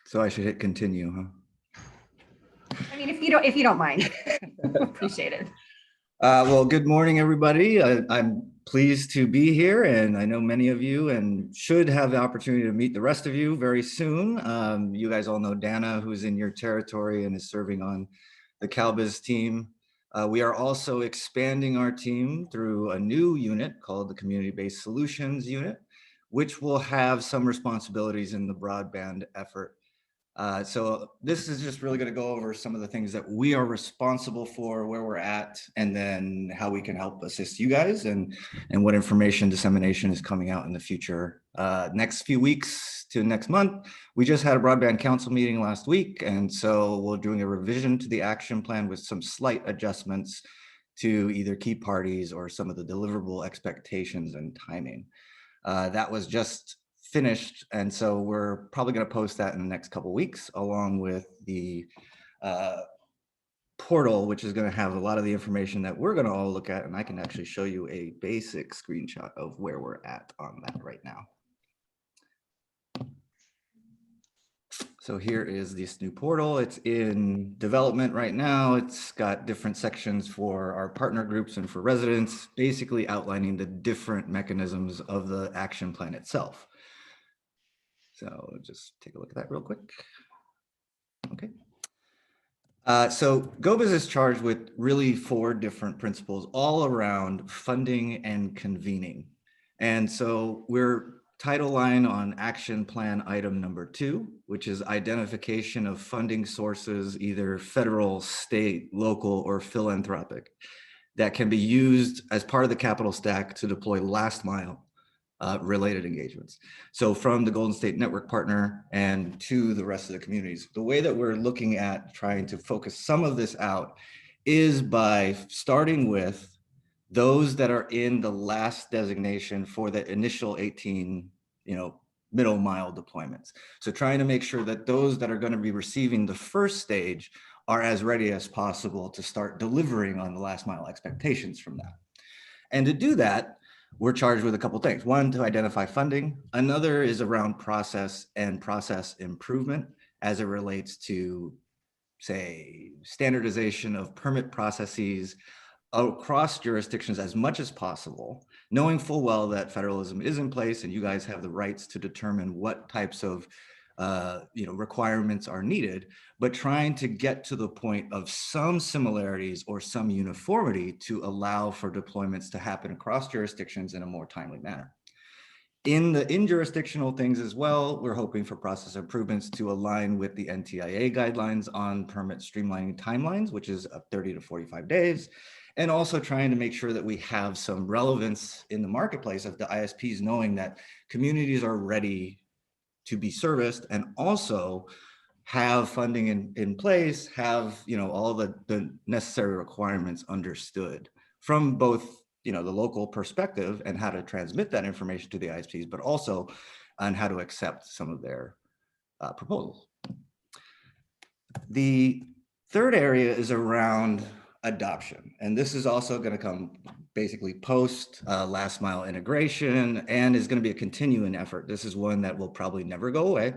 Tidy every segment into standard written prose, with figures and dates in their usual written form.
So I should hit continue, huh? I mean, if you don't mind, appreciate it. Well, good morning, everybody. I'm pleased to be here, and I know many of you and should have the opportunity to meet the rest of you very soon. You guys all know Dana, who's in your territory and is serving on the CalBiz team. We are also expanding our team through a new unit called the Community-Based Solutions Unit, which will have some responsibilities in the broadband effort. So this is just really going to go over some of the things that we are responsible for, where we're at, and then how we can help assist you guys and what information dissemination is coming out in the future. Next few weeks to next month, we just had a broadband council meeting last week. And so we're doing a revision to the action plan with some slight adjustments to either key parties or some of the deliverable expectations and timing. That was just finished, and so we're probably going to post that in the next couple of weeks, along with the portal, which is going to have a lot of the information that we're going to all look at, and I can actually show you a basic screenshot of where we're at on that right now. So here is this new portal. It's in development right now. It's got different sections for our partner groups and for residents, basically outlining the different mechanisms of the action plan itself. So just take a look at that real quick. Okay. So GoBiz is charged with really 4 different principles all around funding and convening. And so we're title line on action plan item number 2, which is identification of funding sources, either federal, state, local, or philanthropic, that can be used as part of the capital stack to deploy last mile related engagements. So from the Golden State Network partner and to the rest of the communities, the way that we're looking at trying to focus some of this out is by starting with those that are in the last designation for the initial 18, middle mile deployments. So trying to make sure that those that are going to be receiving the first stage are as ready as possible to start delivering on the last mile expectations from that. And to do that, we're charged with a couple of things. One, to identify funding. Another is around process and process improvement as it relates to, say, standardization of permit processes across jurisdictions as much as possible, knowing full well that federalism is in place and you guys have the rights to determine what types of requirements are needed, but trying to get to the point of some similarities or some uniformity to allow for deployments to happen across jurisdictions in a more timely manner. In the in-jurisdictional things as well, we're hoping for process improvements to align with the NTIA guidelines on permit streamlining timelines, which is 30 to 45 days, and also trying to make sure that we have some relevance in the marketplace of the ISPs, knowing that communities are ready to be serviced and also have funding in place, have all the necessary requirements understood from both the local perspective and how to transmit that information to the ISPs, but also on how to accept some of their proposals. The third area is around adoption, and this is also going to come basically post last mile integration and is going to be a continuing effort. This is one that will probably never go away.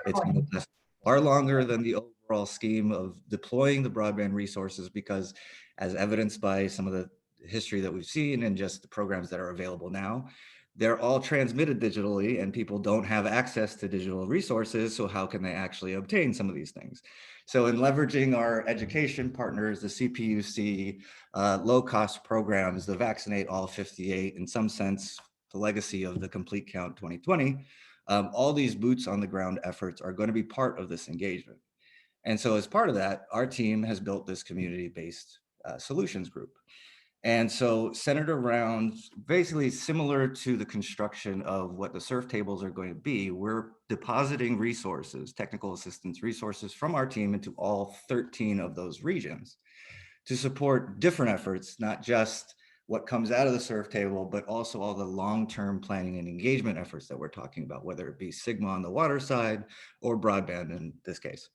It's going to last far longer than the overall scheme of deploying the broadband resources, because as evidenced by some of the history that we've seen and just the programs that are available now, they're all transmitted digitally and people don't have access to digital resources. So how can they actually obtain some of these things? So in leveraging our education partners, the CPUC, low-cost programs, the Vaccinate All 58, in some sense, the legacy of the Complete Count 2020, all these boots on the ground efforts are going to be part of this engagement. And so as part of that, our team has built this community-based solutions group. And so centered around basically similar to the construction of what the surf tables are going to be, we're depositing resources, technical assistance resources from our team into all 13 of those regions to support different efforts, not just what comes out of the surf table, but also all the long-term planning and engagement efforts that we're talking about, whether it be Sigma on the water side or broadband in this case.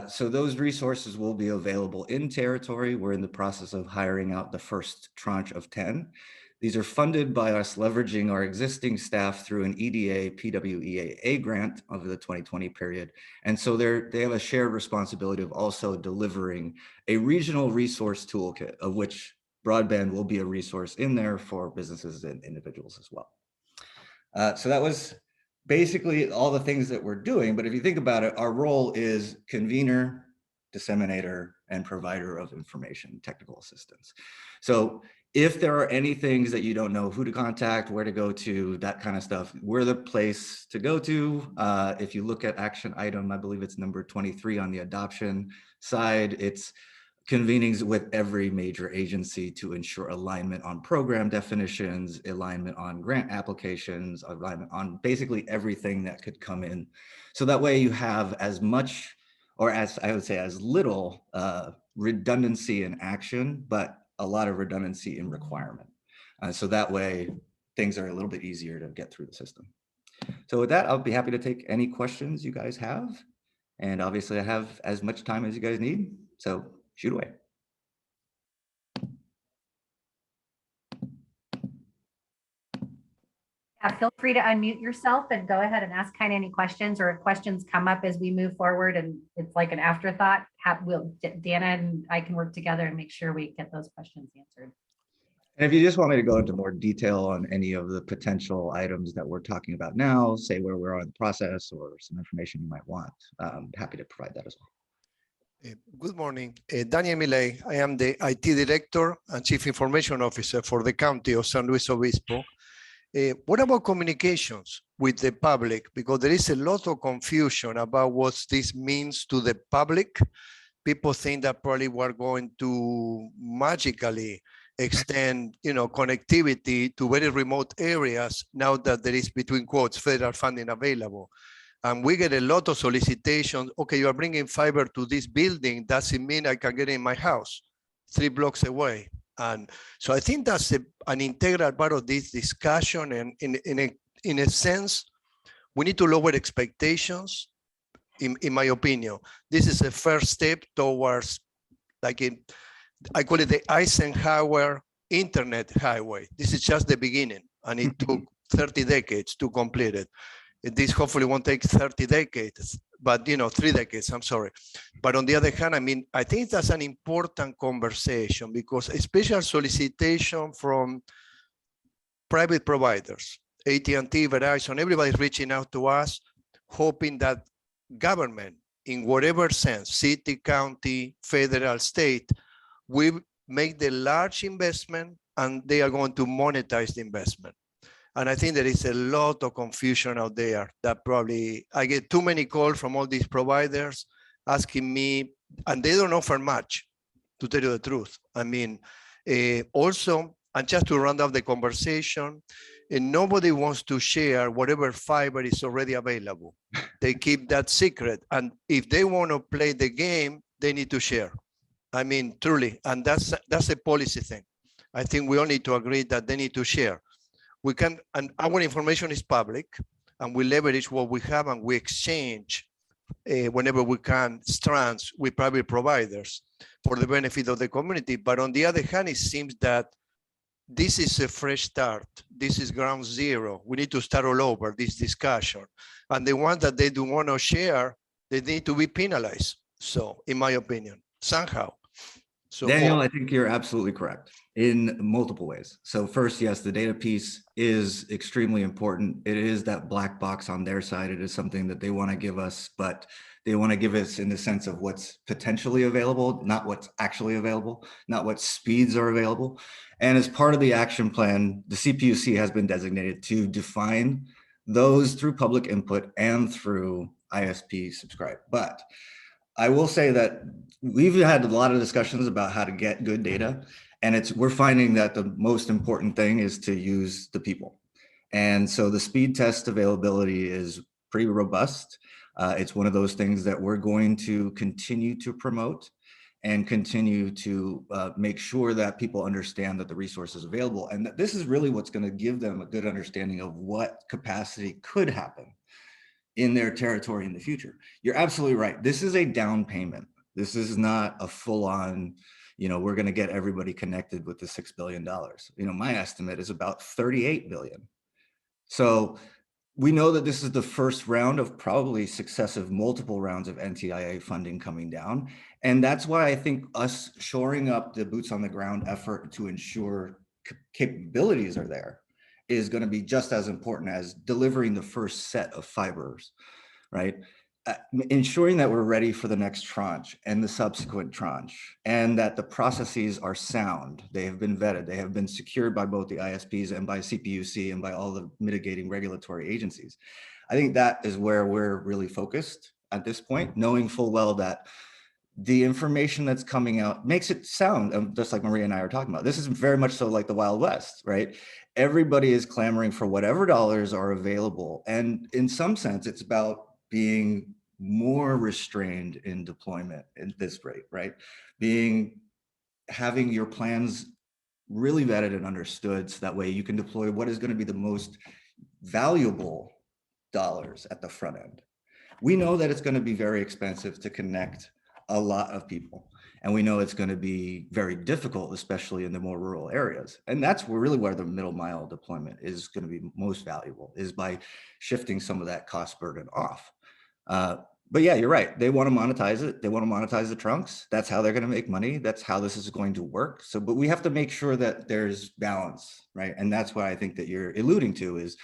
So those resources will be available in territory. We're in the process of hiring out the first tranche of 10. These are funded by us leveraging our existing staff through an EDA PWEAA grant over the 2020 period. And so they have a shared responsibility of also delivering a regional resource toolkit, of which broadband will be a resource in there for businesses and individuals as well. So that was basically all the things that we're doing. But if you think about it, our role is convener, disseminator, and provider of information, technical assistance. So if there are any things that you don't know who to contact, where to go to, that kind of stuff, we're the place to go to. If you look at action item, I believe it's number 23 on the adoption side, it's convenings with every major agency to ensure alignment on program definitions, alignment on grant applications, alignment on basically everything that could come in. So that way you have as much, or as I would say, as little redundancy in action, but a lot of redundancy in requirement. So that way things are a little bit easier to get through the system. So with that, I'll be happy to take any questions you guys have. And obviously I have as much time as you guys need. So shoot away. Feel free to unmute yourself and go ahead and ask kind of any questions, or if questions come up as we move forward and it's like an afterthought, Dana and I can work together and make sure we get those questions answered. And if you just want me to go into more detail on any of the potential items that we're talking about now, say where we're on the process or some information you might want, I'm happy to provide that as well. Good morning, Daniel Milei. I am the IT Director and Chief Information Officer for the County of San Luis Obispo. What about communications with the public? Because there is a lot of confusion about what this means to the public. People think that probably we're going to magically extend, connectivity to very remote areas now that there is, between quotes, federal funding available. And we get a lot of solicitations. Okay, you are bringing fiber to this building. Does it mean I can get in my house 3 blocks away? And so I think that's an integral part of this discussion. And in a sense, we need to lower expectations, in my opinion. This is a first step towards, I call it the Eisenhower Internet Highway. This is just the beginning, and it took 30 decades to complete it. This hopefully won't take 30 decades, but 3 decades, I'm sorry. But on the other hand, I think that's an important conversation, because a special solicitation from private providers, AT&T, Verizon, everybody's reaching out to us, hoping that government, in whatever sense, city, county, federal, state, will make the large investment and they are going to monetize the investment. And I think there is a lot of confusion out there that probably, I get too many calls from all these providers asking me, and they don't offer much, to tell you the truth. Also, and just to round up the conversation, nobody wants to share whatever fiber is already available. They keep that secret. And if they want to play the game, they need to share. Truly, and that's a policy thing. I think we all need to agree that they need to share. We can, and our information is public, and we leverage what we have, and we exchange whenever we can strands with private providers for the benefit of the community. But on the other hand, it seems that this is a fresh start. This is ground zero. We need to start all over this discussion. And the ones that they do want to share, they need to be penalized. So, in my opinion, somehow. So, Daniel, I think you're absolutely correct in multiple ways. So first, yes, the data piece is extremely important. It is that black box on their side. It is something that they want to give us, but they want to give us in the sense of what's potentially available, not what's actually available, not what speeds are available. And as part of the action plan, the CPUC has been designated to define those through public input and through ISP subscribe. But I will say that we've had a lot of discussions about how to get good data, and we're finding that the most important thing is to use the people. And so the speed test availability is pretty robust. It's one of those things that we're going to continue to promote and continue to make sure that people understand that the resource is available, and that this is really what's going to give them a good understanding of what capacity could happen in their territory in the future. You're absolutely right. This is a down payment. This is not a full-on, we're going to get everybody connected with the $6 billion. My estimate is about 38 billion. So we know that this is the first round of probably successive multiple rounds of NTIA funding coming down. And that's why I think us shoring up the boots on the ground effort to ensure capabilities are there is going to be just as important as delivering the first set of fibers, right? Ensuring that we're ready for the next tranche and the subsequent tranche, and that the processes are sound. They have been vetted. They have been secured by both the ISPs and by CPUC and by all the mitigating regulatory agencies. I think that is where we're really focused at this point, knowing full well that the information that's coming out makes it sound just like Maria and I are talking about. This is very much so like the Wild West, right? Everybody is clamoring for whatever dollars are available. And in some sense, it's about being more restrained in deployment at this rate, right? Having your plans really vetted and understood so that way you can deploy what is going to be the most valuable dollars at the front end. We know that it's going to be very expensive to connect a lot of people. And we know it's going to be very difficult, especially in the more rural areas. And that's really where the middle mile deployment is going to be most valuable, is by shifting some of that cost burden off. But yeah, you're right. They want to monetize it. They want to monetize the trunks. That's how they're going to make money. That's how this is going to work. So, but we have to make sure that there's balance, right? And that's what I think that you're alluding to, is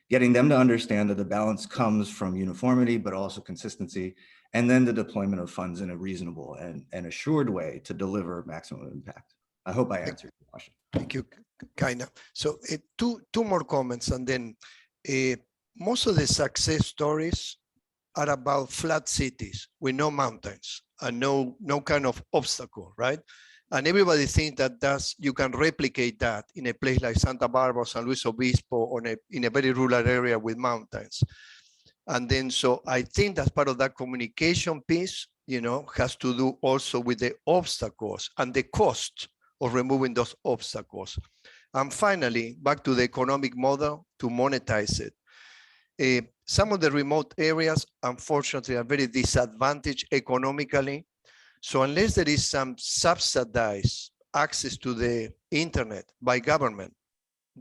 getting them to understand that the balance comes from uniformity, but also consistency, and then the deployment of funds in a reasonable and assured way to deliver maximum impact. I hope I answered your question. Thank you, Kaina. So two more comments, and then most of the success stories are about flat cities with no mountains and no kind of obstacle, right? And everybody thinks that you can replicate that in a place like Santa Barbara, San Luis Obispo, or in a very rural area with mountains. And then, so I think that's part of that communication piece, has to do also with the obstacles and the cost of removing those obstacles. And finally, back to the economic model to monetize it. Some of the remote areas, unfortunately, are very disadvantaged economically. So unless there is some subsidized access to the internet by government,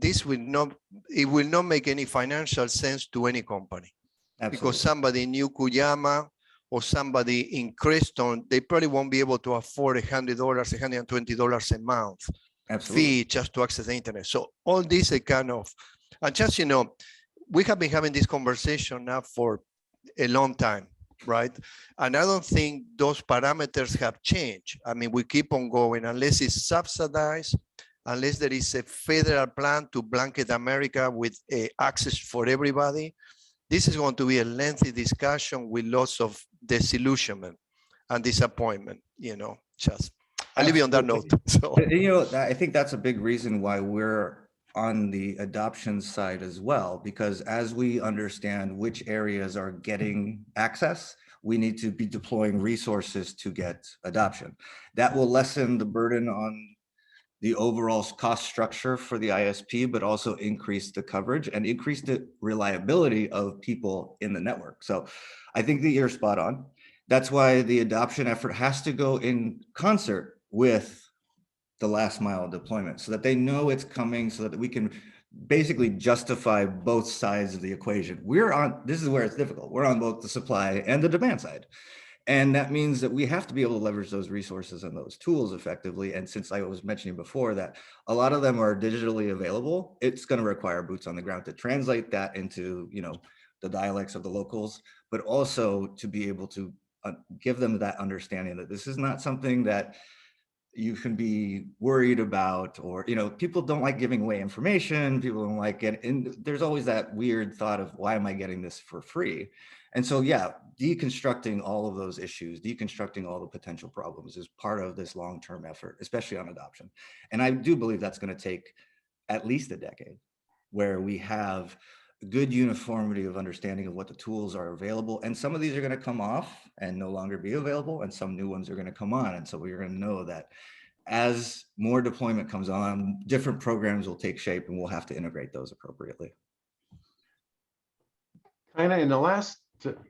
it will not make any financial sense to any company. Absolutely. Because somebody in New Cuyama or somebody in Creston, they probably won't be able to afford $100, $120 a month. Absolutely. Fee just to access the internet. So all these are kind of, and just, we have been having this conversation now for a long time, right? And I don't think those parameters have changed. I mean, we keep on going unless it's subsidized, unless there is a federal plan to blanket America with access for everybody. This is going to be a lengthy discussion with lots of disillusionment and disappointment, I'll leave you on that note. So. I think that's a big reason why we're on the adoption side as well, because as we understand which areas are getting access, we need to be deploying resources to get adoption. That will lessen the burden on the overall cost structure for the ISP, but also increase the coverage and increase the reliability of people in the network. So I think that you're spot on. That's why the adoption effort has to go in concert with the last mile deployment, so that they know it's coming, so that we can basically justify both sides of the equation. This is where it's difficult. We're on both the supply and the demand side. And that means that we have to be able to leverage those resources and those tools effectively. And since I was mentioning before that a lot of them are digitally available, it's going to require boots on the ground to translate that into, the dialects of the locals, but also to be able to give them that understanding that this is not something that you can be worried about, or, people don't like giving away information. People don't like it. And there's always that weird thought of, why am I getting this for free? And so, yeah, deconstructing all of those issues, deconstructing all the potential problems is part of this long-term effort, especially on adoption. And I do believe that's going to take at least a decade, where we have good uniformity of understanding of what the tools are available. And some of these are going to come off and no longer be available, and some new ones are going to come on. And so we're going to know that as more deployment comes on, different programs will take shape, and we'll have to integrate those appropriately. Kind of in the last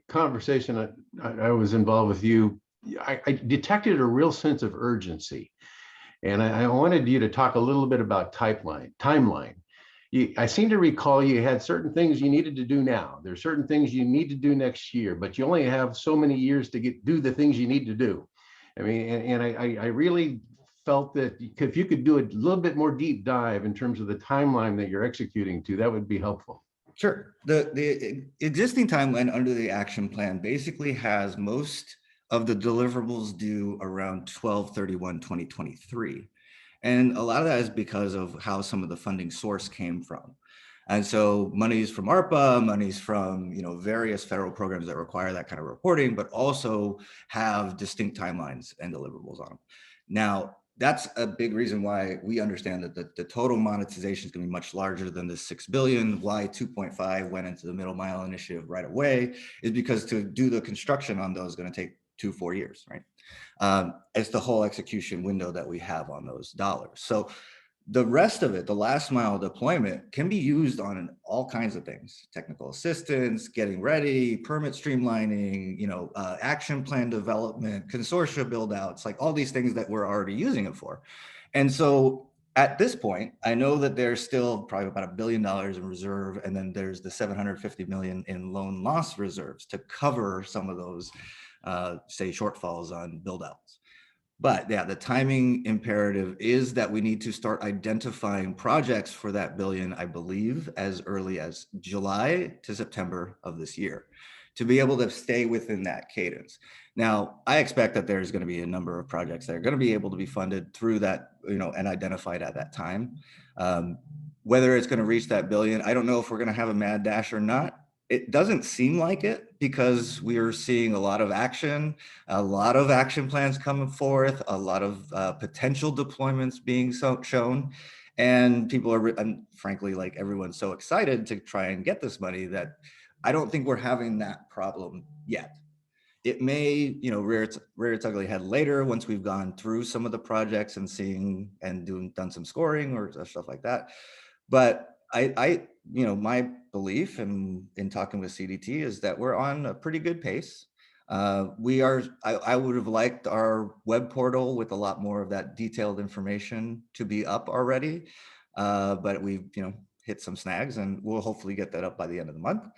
conversation I was involved with you, I detected a real sense of urgency. And I wanted you to talk a little bit about timeline. I seem to recall you had certain things you needed to do now. There's certain things you need to do next year, but you only have so many years to do the things you need to do. I mean, and I really felt that if you could do a little bit more deep dive in terms of the timeline that you're executing to, that would be helpful. Sure. The existing timeline under the action plan basically has most of the deliverables due around 12/31/2023. And a lot of that is because of how some of the funding source came from. And so monies from ARPA, monies from various federal programs that require that kind of reporting, but also have distinct timelines and deliverables on them. Now, that's a big reason why we understand that the total monetization is going to be much larger than the 6 billion. Why 2.5 went into the middle mile initiative right away is because to do the construction on those is going to take 2-4 years, right? It's the whole execution window that we have on those dollars. So the rest of it, the last mile deployment, can be used on all kinds of things: technical assistance, getting ready, permit streamlining, action plan development, consortia build outs, like all these things that we're already using it for. And so at this point, I know that there's still probably about $1 billion in reserve, and then there's the 750 million in loan loss reserves to cover some of those say shortfalls on build outs. But yeah, the timing imperative is that we need to start identifying projects for that billion, I believe, as early as July to September of this year, to be able to stay within that cadence. Now, I expect that there's going to be a number of projects that are going to be able to be funded through that, and identified at that time. Whether it's going to reach that billion, I don't know if we're going to have a mad dash or not. It doesn't seem like it, because we are seeing a lot of action plans coming forth, a lot of potential deployments being shown. And people are, frankly, like everyone's so excited to try and get this money that I don't think we're having that problem yet. It may, rear its ugly head later once we've gone through some of the projects and seeing and done some scoring or stuff like that. But my belief in talking with CDT is that we're on a pretty good pace. I would have liked our web portal with a lot more of that detailed information to be up already, but we've hit some snags, and we'll hopefully get that up by the end of the month.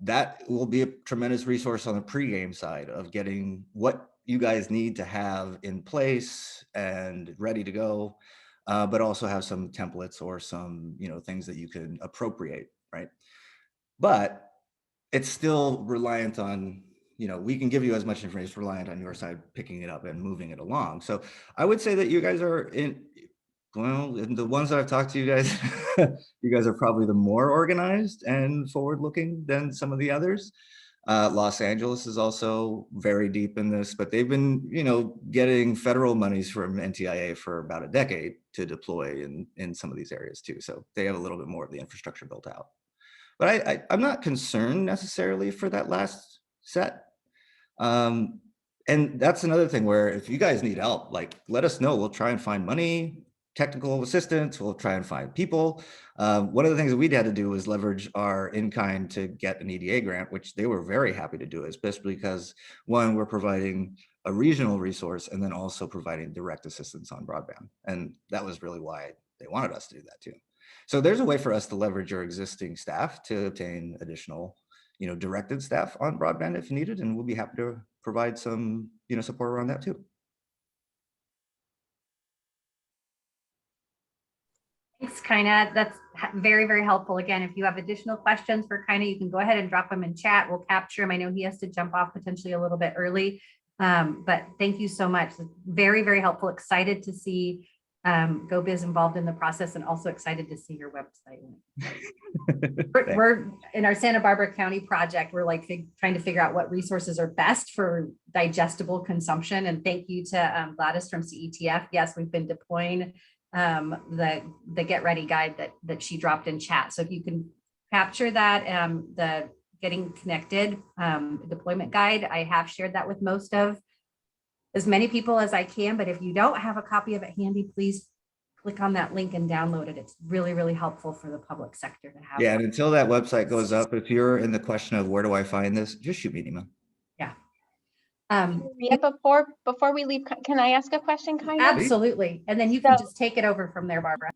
That will be a tremendous resource on the pregame side of getting what you guys need to have in place and ready to go. But also have some templates or some, things that you can appropriate, right? But it's still reliant on, we can give you as much information, reliant on your side picking it up and moving it along. So I would say that you guys are in the ones that I've talked to you guys, you guys are probably the more organized and forward-looking than some of the others. Los Angeles is also very deep in this, but they've been, getting federal monies from NTIA for about a decade to deploy in some of these areas too. So they have a little bit more of the infrastructure built out. But I'm not concerned necessarily for that last set. And that's another thing where if you guys need help, like let us know. We'll try and find money, technical assistance. We'll try and find people. One of the things that we'd had to do was leverage our in-kind to get an EDA grant, which they were very happy to do, especially because one, we're providing a regional resource and then also providing direct assistance on broadband. And that was really why they wanted us to do that too. So there's a way for us to leverage our existing staff to obtain additional, directed staff on broadband if needed. And we'll be happy to provide some, support around that too. Thanks, Kaina. That's very, very helpful. Again, if you have additional questions for Kaina, you can go ahead and drop them in chat. We'll capture them. I know he has to jump off potentially a little bit early, but thank you so much. Very, very helpful. Excited to see GoBiz involved in the process, and also excited to see your website. We're in our Santa Barbara County project. We're like trying to figure out what resources are best for digestible consumption. And thank you to Gladys from CETF. Yes, we've been deploying the get ready guide that she dropped in chat. So if you can capture that, the getting connected deployment guide, I have shared that with as many people as I can, but if you don't have a copy of it handy, please click on that link and download it. It's really, really helpful for the public sector to have. Yeah, and until that website goes up, if you're in the question of where do I find this, just shoot me an email. Yeah. Yeah, before we leave, can I ask a question, kind of? Absolutely. And then you can So- just take it over from there, Barbara.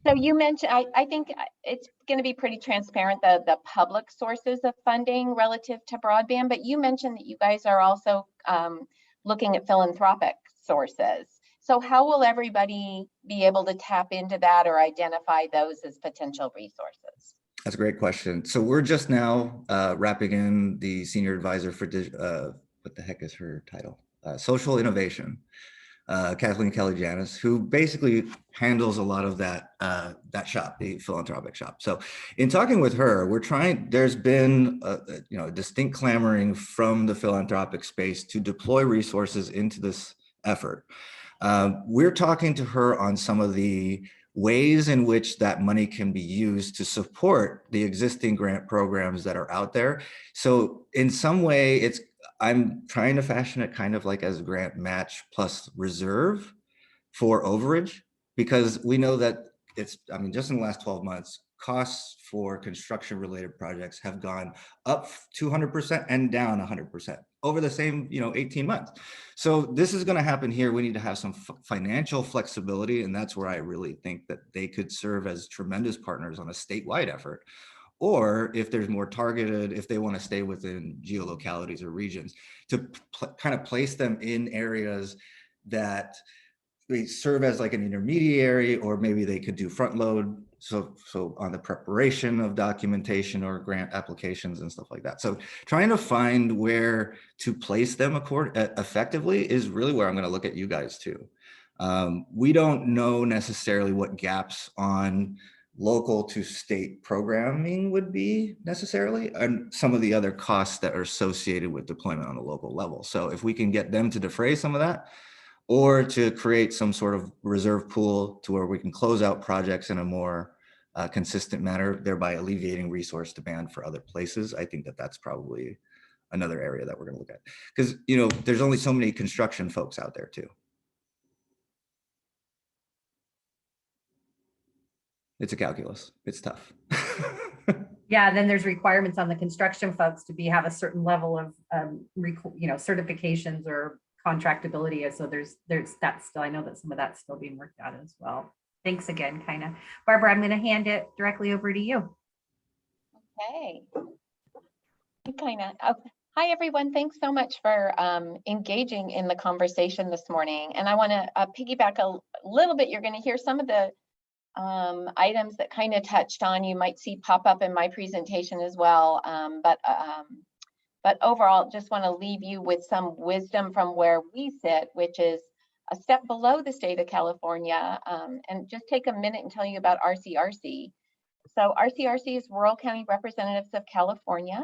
So you mentioned, I think it's going to be pretty transparent, the public sources of funding relative to broadband, but you mentioned that you guys are also looking at philanthropic sources. So how will everybody be able to tap into that or identify those as potential resources? That's a great question. So we're just now wrapping in the senior advisor for, what the heck is her title? Social innovation. Kathleen Kelly Janis, who basically handles a lot of that that shop, the philanthropic shop. So in talking with her, we're trying, there's been a distinct clamoring from the philanthropic space to deploy resources into this effort. We're talking to her on some of the ways in which that money can be used to support the existing grant programs that are out there. So in some way, I'm trying to fashion it kind of like as grant match plus reserve for overage, because we know that just in the last 12 months, costs for construction related projects have gone up 200% and down 100% over the same 18 months. So this is going to happen here. We need to have some financial flexibility, and that's where I really think that they could serve as tremendous partners on a statewide effort. Or if there's more targeted, if they want to stay within geolocalities or regions, to kind of place them in areas that they serve as like an intermediary, or maybe they could do front load. So on the preparation of documentation or grant applications and stuff like that. So trying to find where to place them effectively is really where I'm going to look at you guys too. We don't know necessarily what gaps on local to state programming would be necessarily, and some of the other costs that are associated with deployment on a local level. So if we can get them to defray some of that, or to create some sort of reserve pool to where we can close out projects in a more consistent manner, thereby alleviating resource demand for other places, I think that that's probably another area that we're going to look at. Because there's only so many construction folks out there too. It's a calculus. It's tough. Yeah, then there's requirements on the construction folks to have a certain level of certifications or contractability. So there's that's still, I know that some of that's still being worked out as well. Thanks again, Kaina. Barbara, I'm going to hand it directly over to you. Okay. Kaina. Oh, hi, everyone. Thanks so much for engaging in the conversation this morning. And I want to piggyback a little bit. You're going to hear some of the items that kind of touched on, you might see pop up in my presentation as well. But overall, just want to leave you with some wisdom from where we sit, which is a step below the state of California, and just take a minute and tell you about RCRC. So RCRC is Rural County Representatives of California.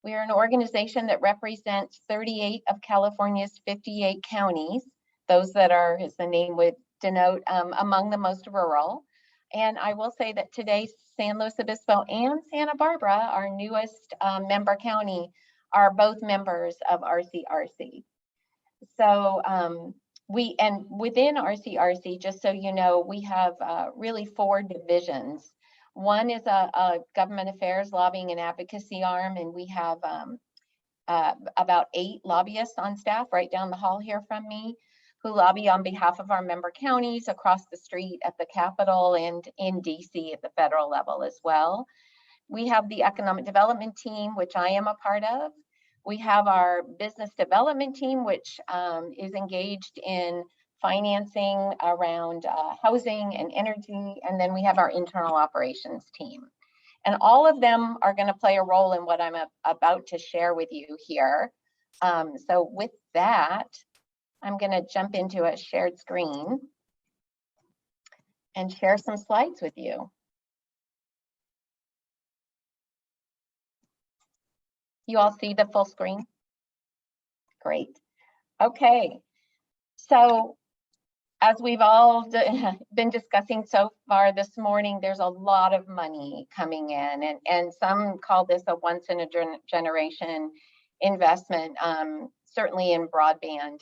We are an organization that represents 38 of California's 58 counties, those that are, as the name would denote, among the most rural. And I will say that today, San Luis Obispo and Santa Barbara, our newest member county, are both members of RCRC. So within RCRC, just so you know, we have really 4 divisions. One is a government affairs, lobbying and advocacy arm, and we have about 8 lobbyists on staff right down the hall here from me, who lobby on behalf of our member counties across the street at the Capitol and in DC at the federal level as well. We have the economic development team, which I am a part of. We have our business development team, which is engaged in financing around housing and energy. And then we have our internal operations team. And all of them are going to play a role in what I'm about to share with you here. So with that, I'm going to jump into a shared screen and share some slides with you. You all see the full screen? Great. Okay. So as we've all been discussing so far this morning, there's a lot of money coming in, and some call this a once in a generation investment, certainly in broadband.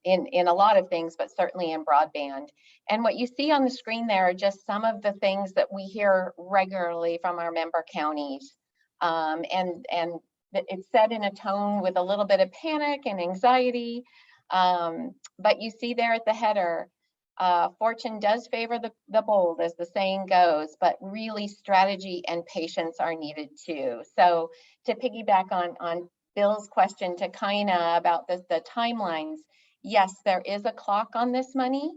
In a lot of things, but certainly in broadband. And what you see on the screen there are just some of the things that we hear regularly from our member counties. And it's said in a tone with a little bit of panic and anxiety. But you see there at the header, fortune does favor the bold, as the saying goes, but really strategy and patience are needed too. So to piggyback on Bill's question to Kaina about the timelines, yes, there is a clock on this money,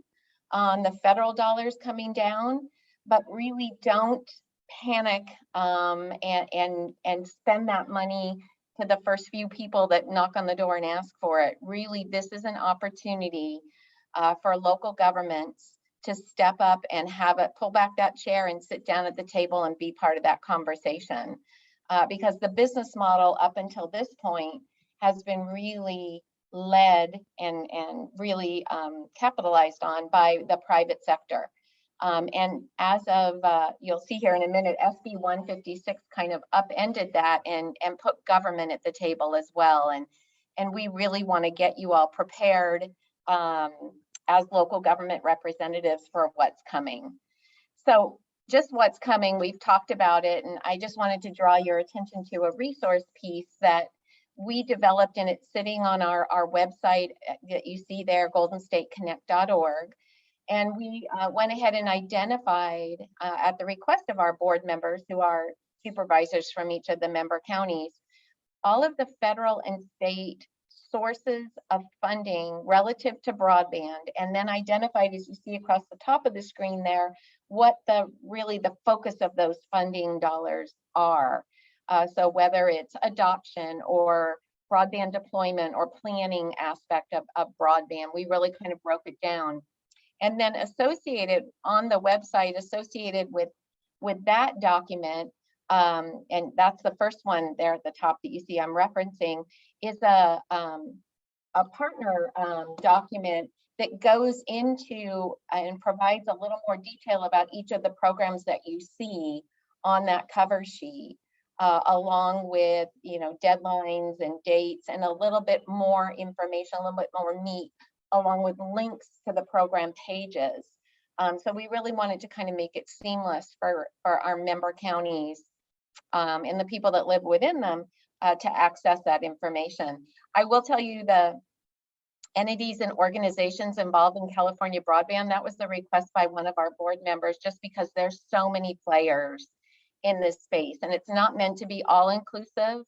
on the federal dollars coming down, but really don't panic and spend that money to the first few people that knock on the door and ask for it. Really, this is an opportunity for local governments to step up and have it, pull back that chair and sit down at the table and be part of that conversation. Because the business model up until this point has been really led and really capitalized on by the private sector. And as of, you'll see here in a minute, SB 156 kind of upended that and put government at the table as well. And we really want to get you all prepared as local government representatives for what's coming. So just what's coming, we've talked about it, and I just wanted to draw your attention to a resource piece that we developed, and it's sitting on our website that you see there, goldenstateconnect.org. And we went ahead and identified at the request of our board members, who are supervisors from each of the member counties, all of the federal and state sources of funding relative to broadband, and then identified, as you see across the top of the screen there, what really the focus of those funding dollars are. So whether it's adoption or broadband deployment or planning aspect of broadband, we really kind of broke it down. And then associated on the website, associated with that document, and that's the first one there at the top that you see I'm referencing, is a partner document that goes into and provides a little more detail about each of the programs that you see on that cover sheet, along with, deadlines and dates and a little bit more information, a little bit more meat, along with links to the program pages. So we really wanted to kind of make it seamless for our member counties and the people that live within them to access that information. I will tell you the entities and organizations involved in California Broadband, that was the request by one of our board members, just because there's so many players in this space, and it's not meant to be all inclusive.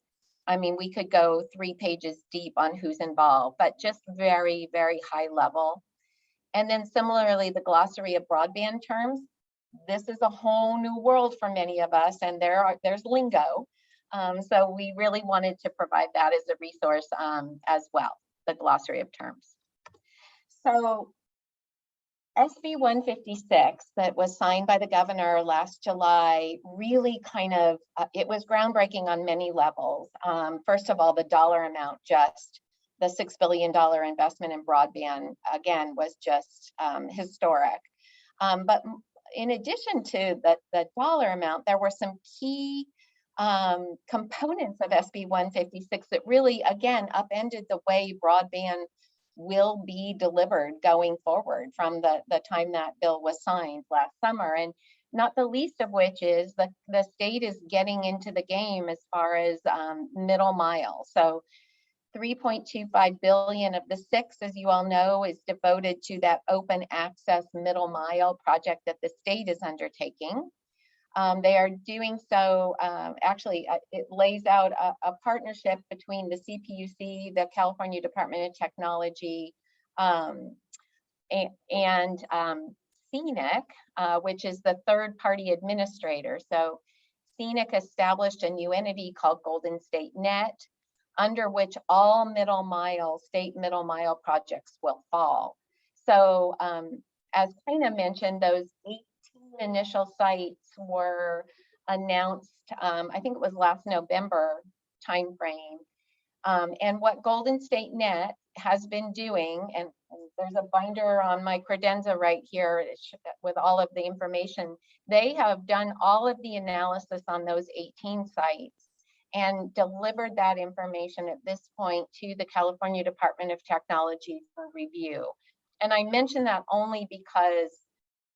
I mean, we could go 3 pages deep on who's involved, but just very, very high level. And then similarly, the glossary of broadband terms. This is a whole new world for many of us, and there's lingo. So we really wanted to provide that as a resource as well, the glossary of terms. So SB 156 that was signed by the governor last July really kind of, it was groundbreaking on many levels. First of all, the dollar amount, just the $6 billion investment in broadband, again, was just historic. But in addition to the dollar amount, there were some key components of SB 156 that really, again, upended the way broadband will be delivered going forward from the time that bill was signed last summer. And not the least of which is the state is getting into the game as far as middle mile. So 3.25 billion of the 6, as you all know, is devoted to that open access middle mile project that the state is undertaking. They are doing so, actually, it lays out a partnership between the CPUC, the California Department of Technology, and CNIC, which is the third-party administrator. So CNIC established a new entity called Golden State Net, under which all state middle mile projects will fall. So as Kaina mentioned, those 18 initial sites were announced, I think it was last November timeframe. And what Golden State Net has been doing, and there's a binder on my credenza right here with all of the information, they have done all of the analysis on those 18 sites and delivered that information at this point to the California Department of Technology for review. And I mention that only because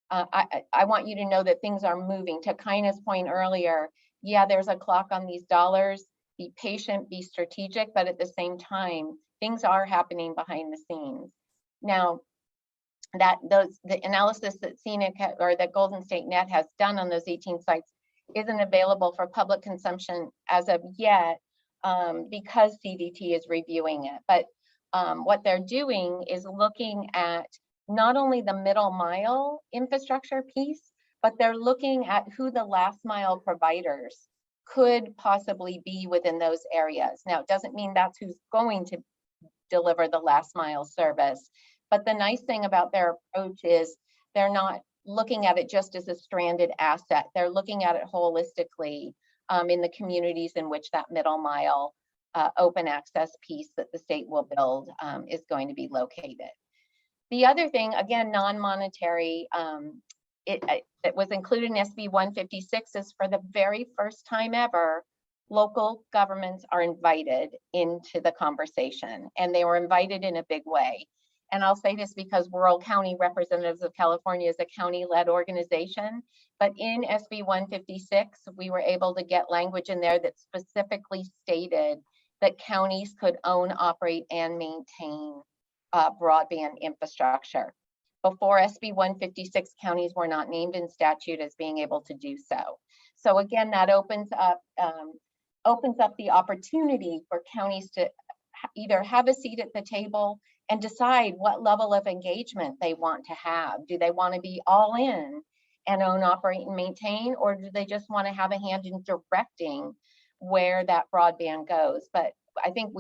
I want you to know that things are moving. To Kaina's point earlier, yeah, there's a clock on these dollars. be patient, be strategic, but at the same time, things are happening behind the scenes. Now, the analysis that CNIC or that Golden State Net has done on those 18 sites isn't available for public consumption as of yet, because CDT is reviewing it. But what they're doing is looking at not only the middle mile infrastructure piece, but they're looking at who the last mile providers could possibly be within those areas. Now, it doesn't mean that's who's going to deliver the last mile service. But the nice thing about their approach is they're not looking at it just as a stranded asset. They're looking at it holistically in the communities in which that middle mile open access piece that the state will build is going to be located. The other thing, again, non-monetary, it was included in SB 156 is for the very first time ever, local governments are invited into the conversation, and they were invited in a big way. And I'll say this because Rural County Representatives of California is a county-led organization, but in SB 156, we were able to get language in there that specifically stated that counties could own, operate, and maintain broadband infrastructure. Before SB 156, counties were not named in statute as being able to do so. So again, that opens up the opportunity for counties to either have a seat at the table and decide what level of engagement they want to have. Do they want to be all in and own, operate, and maintain, or do they just want to have a hand in directing where that broadband goes? But I think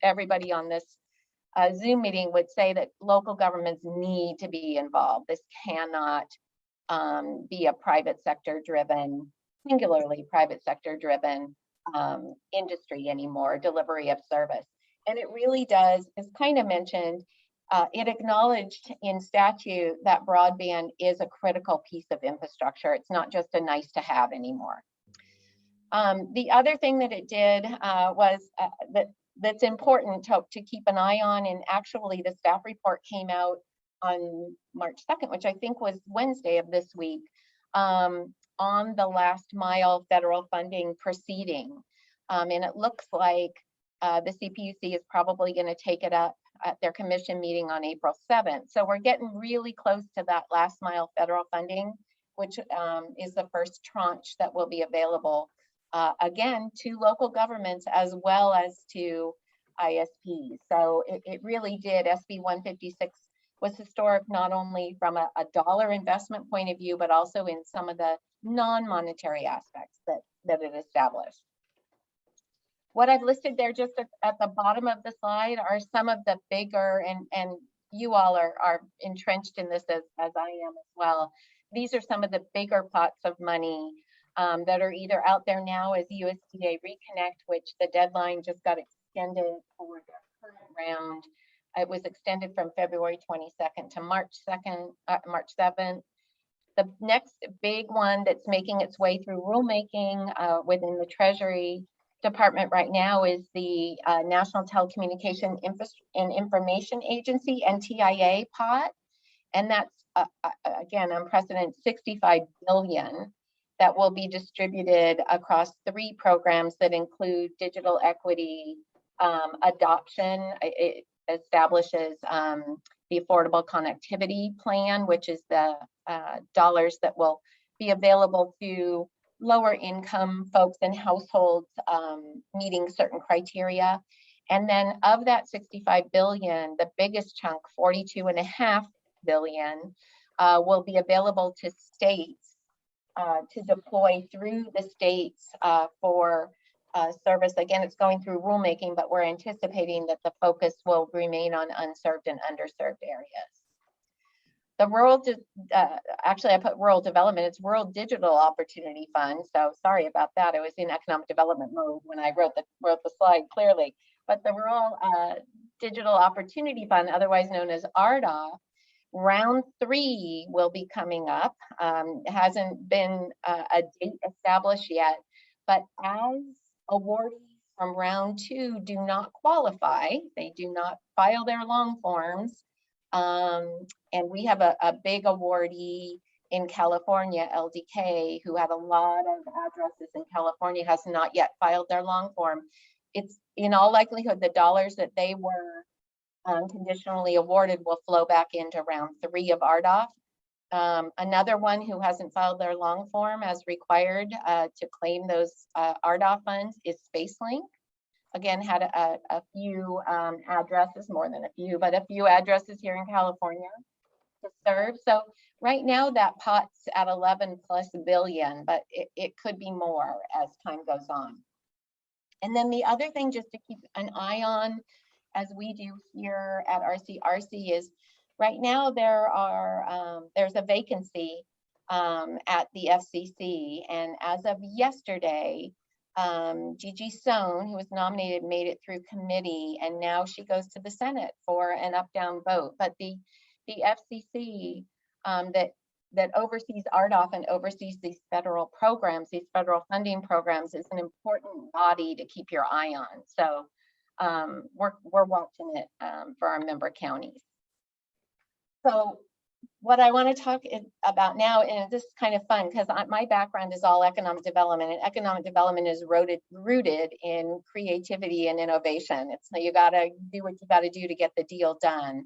everybody on this Zoom meeting would say that local governments need to be involved. This cannot be a private sector driven, singularly private sector driven industry anymore, delivery of service. And it really does, as kind of mentioned, it acknowledged in statute that broadband is a critical piece of infrastructure. It's not just a nice to have anymore. The other thing that it did was that's important to keep an eye on, and actually the staff report came out on March 2nd, which I think was Wednesday of this week, on the last mile federal funding proceeding. And it looks like the CPUC is probably going to take it up at their commission meeting on April 7th. So we're getting really close to that last mile federal funding, which is the first tranche that will be available again to local governments as well as to ISPs. So it really did. SB 156 was historic not only from a dollar investment point of view, but also in some of the non-monetary aspects that it established. What I've listed there just at the bottom of the slide are some of the bigger, and you all are entrenched in this as I am as well. These are some of the bigger pots of money that are either out there now as USDA Reconnect, which the deadline just got extended for the current round. It was extended from February 22nd to March 7th. The next big one that's making its way through rulemaking within the Treasury Department right now is the National Telecommunication and Information Agency, NTIA pot. And that's, again, unprecedented $65 billion that will be distributed across 3 programs that include digital equity, adoption. It establishes the Affordable Connectivity Plan, which is the dollars that will be available to lower income folks and households meeting certain criteria. And then of that 65 billion, the biggest chunk, 42.5 billion, will be available to states to deploy through the states for service. Again, it's going through rulemaking, but we're anticipating that the focus will remain on unserved and underserved areas. The rural, actually I put rural development, it's Rural Digital Opportunity Fund. So sorry about that. I was in economic development mode when I wrote the slide clearly. But the Rural Digital Opportunity Fund, otherwise known as RDOF, round 3 will be coming up. It hasn't been a date established yet, but as awardees from round 2 do not qualify, they do not file their long forms, and we have a big awardee in California, LDK, who had a lot of addresses in California, has not yet filed their long form. It's in all likelihood the dollars that they were conditionally awarded will flow back into round 3 of RDOF. Another one who hasn't filed their long form as required to claim those RDOF funds is SpaceLink. Again, had a few addresses, more than a few, but a few addresses here in California to serve. So right now that pot's at 11+ billion, but it could be more as time goes on. And then the other thing just to keep an eye on, as we do here at RCRC, is right now there's a vacancy at the FCC, and as of yesterday, Gigi Sohn, who was nominated, made it through committee, and now she goes to the Senate for an up-down vote. But the FCC that oversees RDOF and oversees these federal programs, these federal funding programs, is an important body to keep your eye on. So we're watching it for our member counties. So what I want to talk about now, and this is kind of fun because my background is all economic development, and economic development is rooted in creativity and innovation. It's you got to do what you got to do to get the deal done.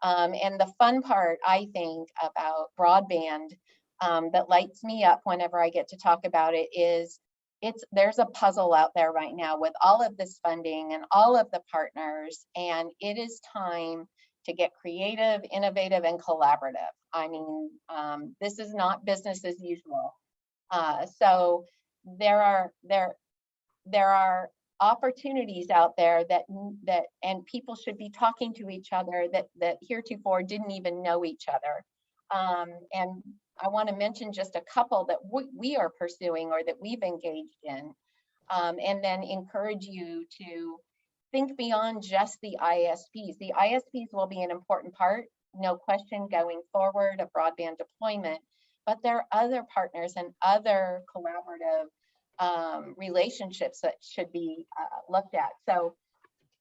And the fun part, I think, about broadband that lights me up whenever I get to talk about it is there's a puzzle out there right now with all of this funding and all of the partners, and it is time to get creative, innovative, and collaborative. I mean, this is not business as usual. So there are opportunities out there that and people should be talking to each other that heretofore didn't even know each other. And I want to mention just a couple that we are pursuing or that we've engaged in, and then encourage you to think beyond just the ISPs. The ISPs will be an important part, no question, going forward of broadband deployment, but there are other partners and other collaborative relationships that should be looked at. So,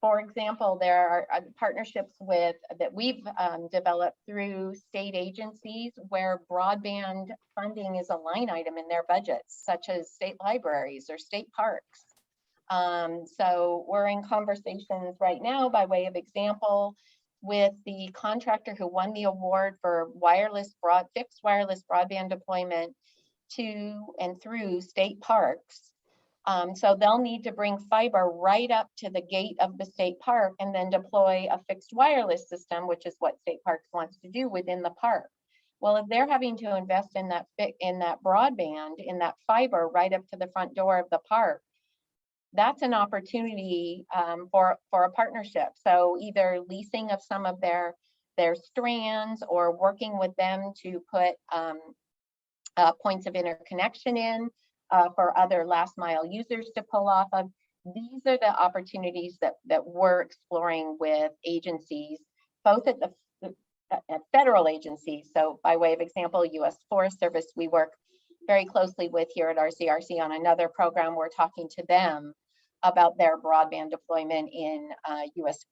for example, there are partnerships that we've developed through state agencies where broadband funding is a line item in their budgets, such as state libraries or state parks. So we're in conversations right now, by way of example, with the contractor who won the award for fixed wireless broadband deployment to and through state parks. So they'll need to bring fiber right up to the gate of the state park and then deploy a fixed wireless system, which is what State Parks wants to do within the park. Well, if they're having to invest in that broadband, in that fiber right up to the front door of the park, that's an opportunity for a partnership. So either leasing of some of their strands or working with them to put points of interconnection in for other last mile users to pull off of. These are the opportunities that we're exploring with agencies, both at at federal agencies. So by way of example, U.S. Forest Service, we work very closely with here at RCRC on another program. We're talking to them about their broadband deployment in U.S.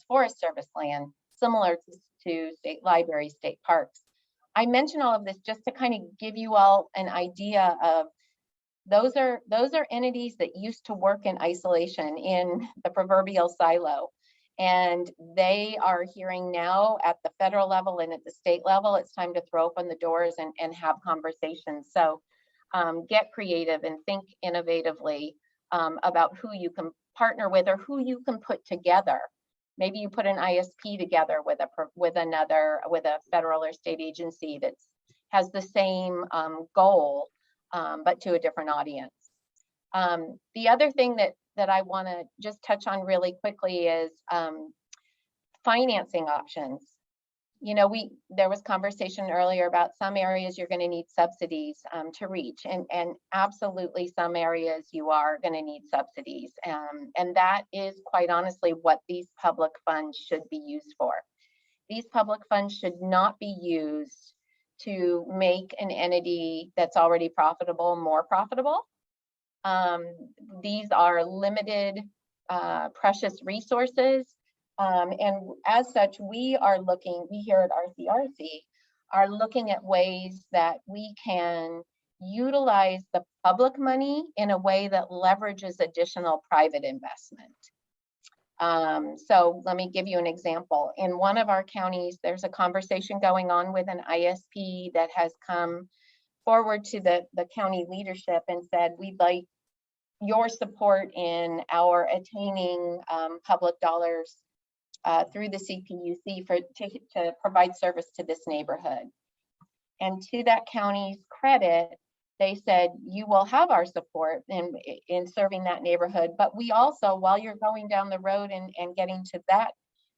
Forest Service land, similar to state libraries, state parks. I mention all of this just to kind of give you all an idea of those are entities that used to work in isolation in the proverbial silo. And they are hearing now at the federal level and at the state level, it's time to throw open the doors and have conversations. So get creative and think innovatively about who you can partner with or who you can put together. Maybe you put an ISP together with a federal or state agency that has the same goal, but to a different audience. The other thing that I want to just touch on really quickly is financing options. You know, there was conversation earlier about some areas you're going to need subsidies to reach, and absolutely some areas you are going to need subsidies, and that is quite honestly what these public funds should be used for. These public funds should not be used to make an entity that's already profitable more profitable. These are limited, precious resources. And as such, we here at RCRC are looking at ways that we can utilize the public money in a way that leverages additional private investment. So let me give you an example. In one of our counties, there's a conversation going on with an ISP that has come forward to the county leadership and said, we'd like your support in our attaining public dollars through the CPUC to provide service to this neighborhood. And to that county's credit, they said, you will have our support in serving that neighborhood, but we also, while you're going down the road and getting to that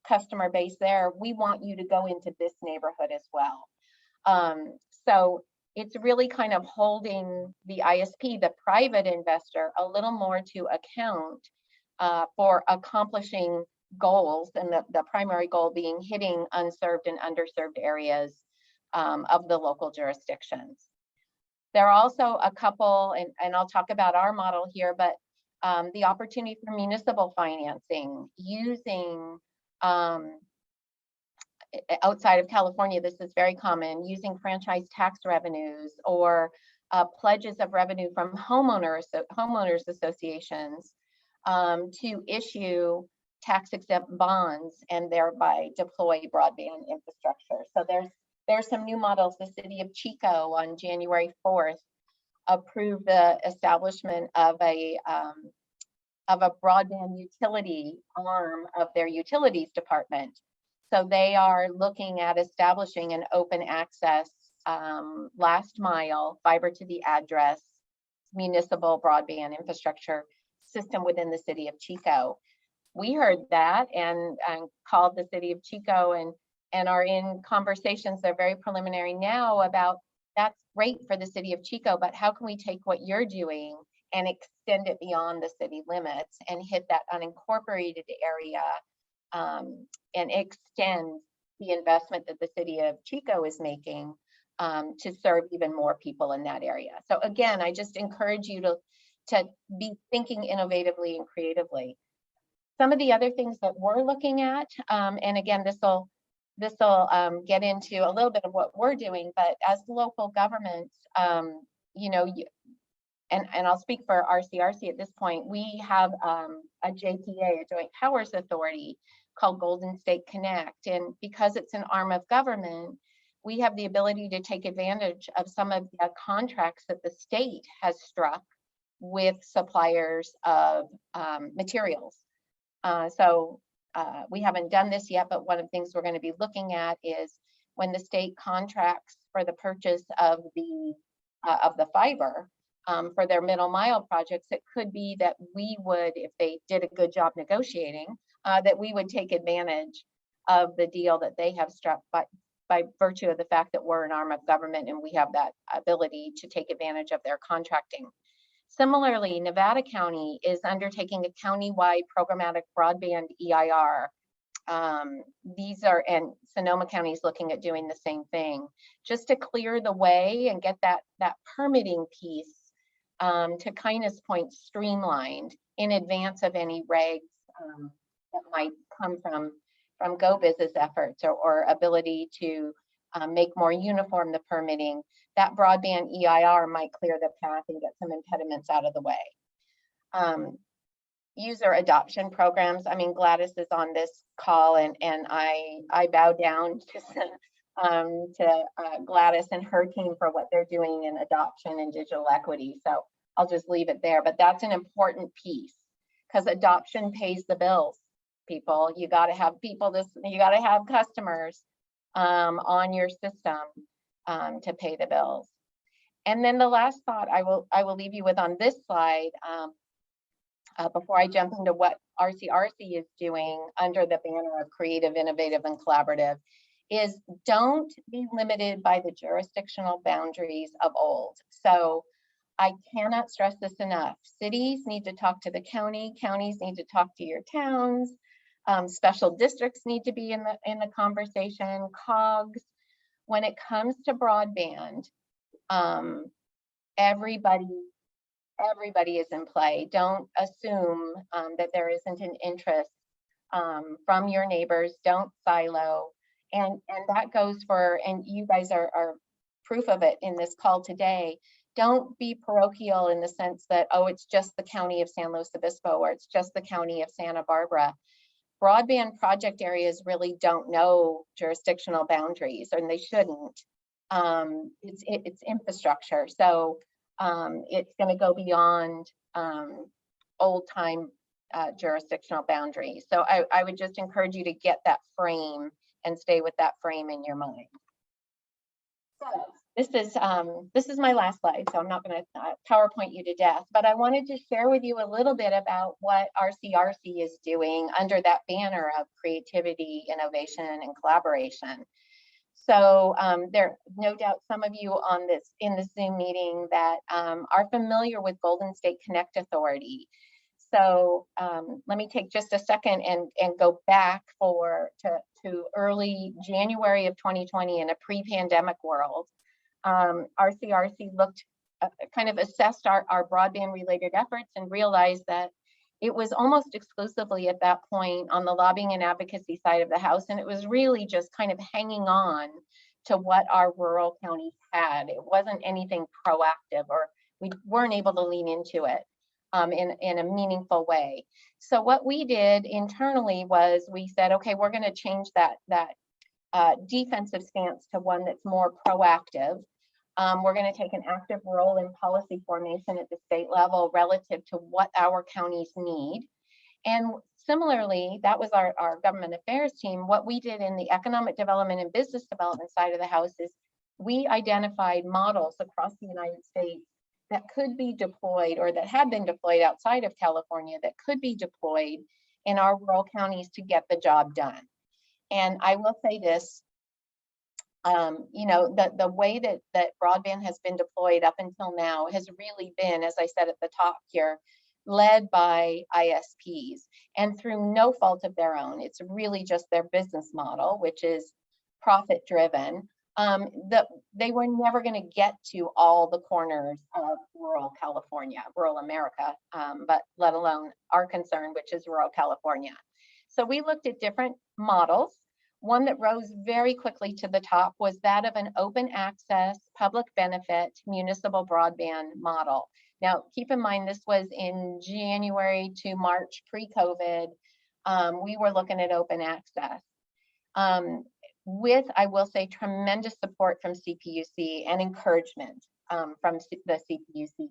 customer base there, we want you to go into this neighborhood as well. So it's really kind of holding the ISP, the private investor, a little more to account for accomplishing goals, and the primary goal being hitting unserved and underserved areas of the local jurisdictions. There are also a couple, and I'll talk about our model here, but the opportunity for municipal financing using, outside of California, this is very common, using franchise tax revenues or pledges of revenue from homeowners associations to issue tax exempt bonds and thereby deploy broadband infrastructure. So there's some new models. The city of Chico on January 4th approved the establishment of a broadband utility arm of their utilities department. So they are looking at establishing an open access last mile fiber to the address municipal broadband infrastructure system within the city of Chico. We heard that and called the city of Chico and are in conversations. They're very preliminary now about that's great for the city of Chico, but how can we take what you're doing and extend it beyond the city limits and hit that unincorporated area and extend the investment that the city of Chico is making to serve even more people in that area. So again, I just encourage you to be thinking innovatively and creatively. Some of the other things that we're looking at, and again, this will get into a little bit of what we're doing, but as local governments, you know, and I'll speak for RCRC at this point, we have a JPA, a Joint Powers Authority called Golden State Connect. And because it's an arm of government, we have the ability to take advantage of some of the contracts that the state has struck with suppliers of materials. So we haven't done this yet, but one of the things we're going to be looking at is when the state contracts for the purchase of the fiber for their middle mile projects, it could be that we would, if they did a good job negotiating, that we would take advantage of the deal that they have struck by virtue of the fact that we're an arm of government and we have that ability to take advantage of their contracting. Similarly, Nevada County is undertaking a countywide programmatic broadband EIR. And Sonoma County is looking at doing the same thing, just to clear the way and get that permitting piece, to Kina's point, streamlined in advance of any regs that might come from GoBiz's efforts or ability to make more uniform the permitting. That broadband EIR might clear the path and get some impediments out of the way. User adoption programs. I mean, Gladys is on this call, and I bow down to Gladys and her team for what they're doing in adoption and digital equity. So I'll just leave it there. But that's an important piece because adoption pays the bills. People, you got to have people. You got to have customers on your system to pay the bills. And then the last thought I will leave you with on this slide, before I jump into what RCRC is doing under the banner of creative, innovative, and collaborative, is don't be limited by the jurisdictional boundaries of old. So I cannot stress this enough. Cities need to talk to the county, counties need to talk to your towns, special districts need to be in the conversation, COGS. When it comes to broadband, everybody is in play. Don't assume that there isn't an interest from your neighbors. Don't silo. And that goes for, and you guys are proof of it in this call today. Don't be parochial in the sense that, oh, it's just the county of San Luis Obispo or it's just the county of Santa Barbara. Broadband project areas really don't know jurisdictional boundaries, and they shouldn't. It's infrastructure, so it's going to go beyond old time jurisdictional boundaries. So I would just encourage you to get that frame and stay with that frame in your mind. So this is my last slide, so I'm not going to PowerPoint you to death, but I wanted to share with you a little bit about what RCRC is doing under that banner of creativity, innovation, and collaboration. So there, no doubt some of you on this in the Zoom meeting that are familiar with Golden State Connect Authority. So let me take just a second and go back to early January of 2020 in a pre-pandemic world. RCRC looked, kind of assessed our broadband related efforts and realized that it was almost exclusively at that point on the lobbying and advocacy side of the house. And it was really just kind of hanging on to what our rural counties had. It wasn't anything proactive, or we weren't able to lean into it in a meaningful way. So what we did internally was we said, okay, we're going to change that defensive stance to one that's more proactive. We're going to take an active role in policy formation at the state level relative to what our counties need. And similarly, that was our government affairs team. What we did in the economic development and business development side of the house is we identified models across the United States that could be deployed, or that had been deployed outside of California, that could be deployed in our rural counties to get the job done. And I will say this, you know, the way that broadband has been deployed up until now has really been, as I said at the top here, led by ISPs, and through no fault of their own. It's really just their business model, which is profit driven. That they were never going to get to all the corners of rural California, rural America, but let alone our concern, which is rural California. So we looked at different models. One that rose very quickly to the top was that of an open access, public benefit, municipal broadband model. Now, keep in mind, this was in January to March pre-COVID. We were looking at open access with, I will say, tremendous support from CPUC and encouragement from the CPUC team.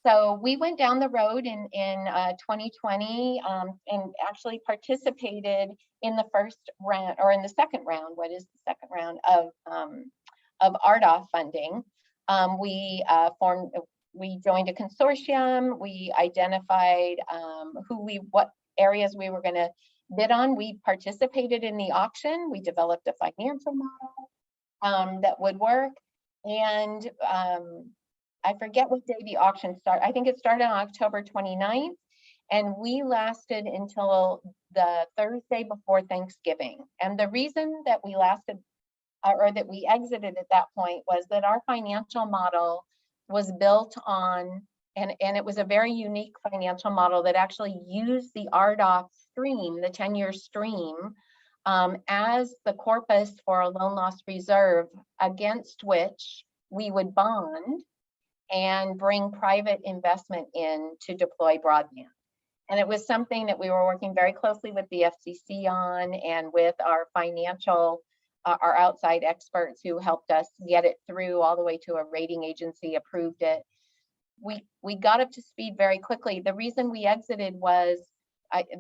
So we went down the road in 2020 and actually participated in the first round, or in the second round. What is the second round of RDOF funding? We joined a consortium. We identified what areas we were going to bid on. We participated in the auction. We developed a financial model that would work. And I forget what day the auction started. I think it started on October 29th, and we lasted until the Thursday before Thanksgiving. And the reason that we lasted, or that we exited at that point, was that our financial model was built on, and it was a very unique financial model that actually used the RDOF stream, the 10-year stream, as the corpus for a loan loss reserve against which we would bond and bring private investment in to deploy broadband. And it was something that we were working very closely with the FCC on, and with our financial, our outside experts who helped us get it through all the way to a rating agency approved it. We got up to speed very quickly. The reason we exited was,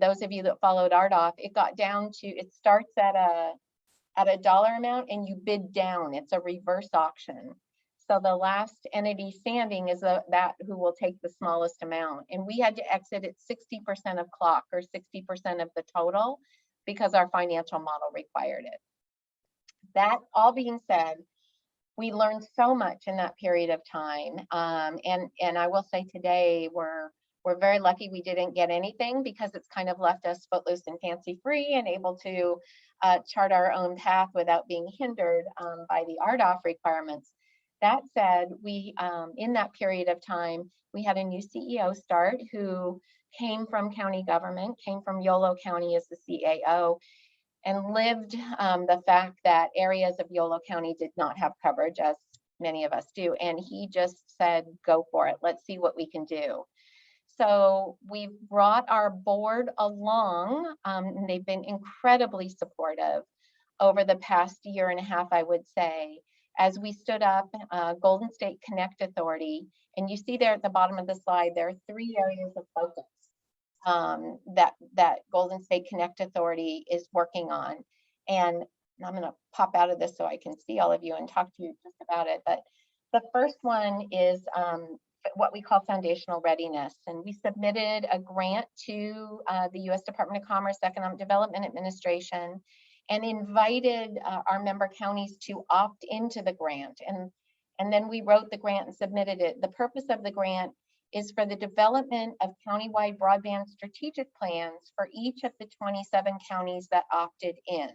those of you that followed RDOF, it got down to, it starts at a dollar amount and you bid down. It's a reverse auction. So the last entity standing is that who will take the smallest amount. And we had to exit at 60% of clock, or 60% of the total, because our financial model required it. That all being said, we learned so much in that period of time. And I will say today, we're very lucky we didn't get anything, because it's kind of left us footloose and fancy free and able to chart our own path without being hindered by the RDOF requirements. That said, we, in that period of time, we had a new CEO start who came from county government, came from Yolo County as the CAO. lived the fact that areas of Yolo County did not have coverage, as many of us do. And he just said, go for it. Let's see what we can do. So we've brought our board along, and they've been incredibly supportive over the past year and a half, I would say, as we stood up Golden State Connect Authority. And you see there at the bottom of the slide, there are 3 areas of focus that Golden State Connect Authority is working on. And I'm going to pop out of this so I can see all of you and talk to you just about it. But the first one is what we call foundational readiness. And we submitted a grant to the U.S. Department of Commerce Economic Development Administration and invited our member counties to opt into the grant. And then we wrote the grant and submitted it. The purpose of the grant is for the development of countywide broadband strategic plans for each of the 27 counties that opted in.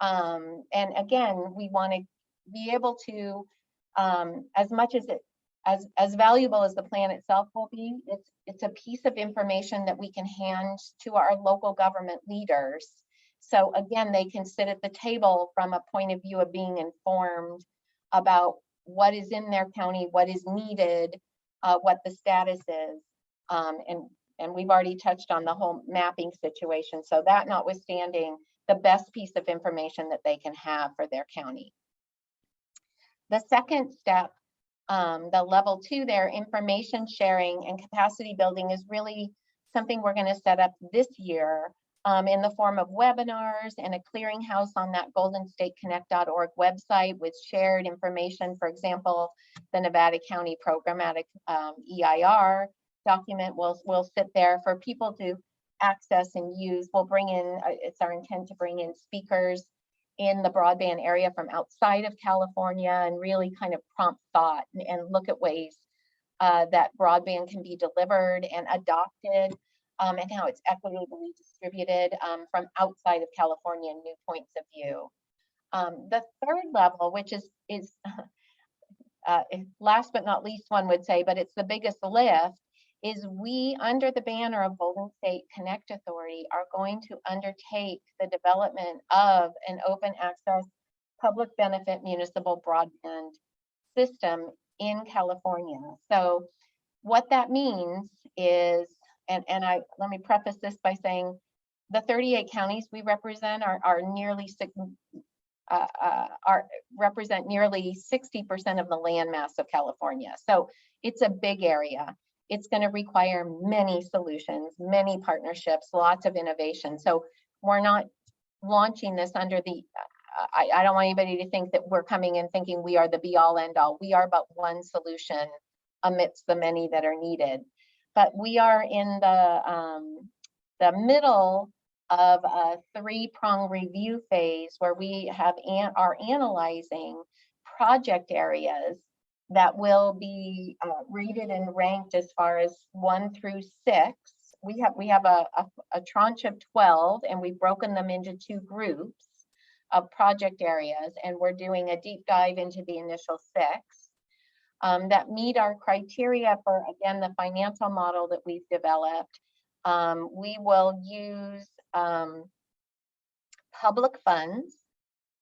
And again, we want to be able to, as much as as valuable as the plan itself will be, it's a piece of information that we can hand to our local government leaders. So again, they can sit at the table from a point of view of being informed about what is in their county, what is needed, what the status is. And we've already touched on the whole mapping situation. So that notwithstanding, the best piece of information that they can have for their county. The second step, the level 2 there, information sharing and capacity building, is really something we're going to set up this year in the form of webinars and a clearinghouse on that goldenstateconnect.org website with shared information. For example, the Nevada County Programmatic EIR document will sit there for people to access and use. We'll bring in, it's our intent to bring in speakers in the broadband area from outside of California and really kind of prompt thought and look at ways that broadband can be delivered and adopted, and how it's equitably distributed from outside of California and new points of view. The third level, which is last but not least, one would say, but it's the biggest lift, is we, under the banner of Golden State Connect Authority, are going to undertake the development of an open access public benefit municipal broadband system in California. So what that means is, and let me preface this by saying the 38 counties we represent represent nearly 60% of the land mass of California. So it's a big area. It's going to require many solutions, many partnerships, lots of innovation. So we're not launching this under the, I don't want anybody to think that we're coming in thinking we are the be all end all. We are but one solution amidst the many that are needed. But we are in the middle of a 3-prong review phase where we are analyzing project areas that will be rated and ranked as far as 1 through 6. We have a tranche of 12, and we've broken them into 2 groups of project areas, and we're doing a deep dive into the initial 6 that meet our criteria for, again, the financial model that we've developed. We will use public funds,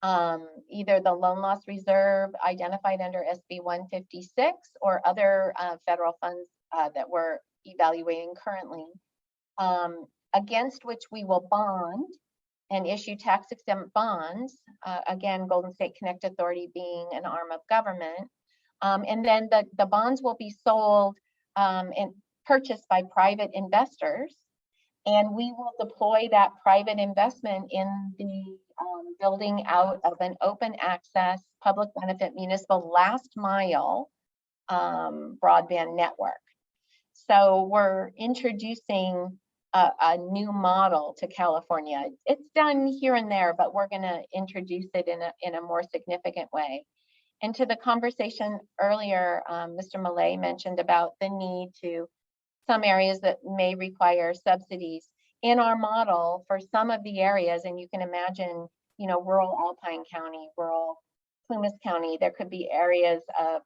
either the loan loss reserve identified under SB 156 or other federal funds that we're evaluating currently, against which we will bond and issue tax exempt bonds, again, Golden State Connect Authority being an arm of government. And then the bonds will be sold and purchased by private investors, and we will deploy that private investment in the building out of an open access public benefit municipal last mile broadband network. So we're introducing a new model to California. It's done here and there, but we're going to introduce it in a more significant way. And to the conversation earlier, Mr. Millay mentioned about the need to some areas that may require subsidies. In our model, for some of the areas, and you can imagine, rural Alpine County, rural Plumas County, there could be areas of,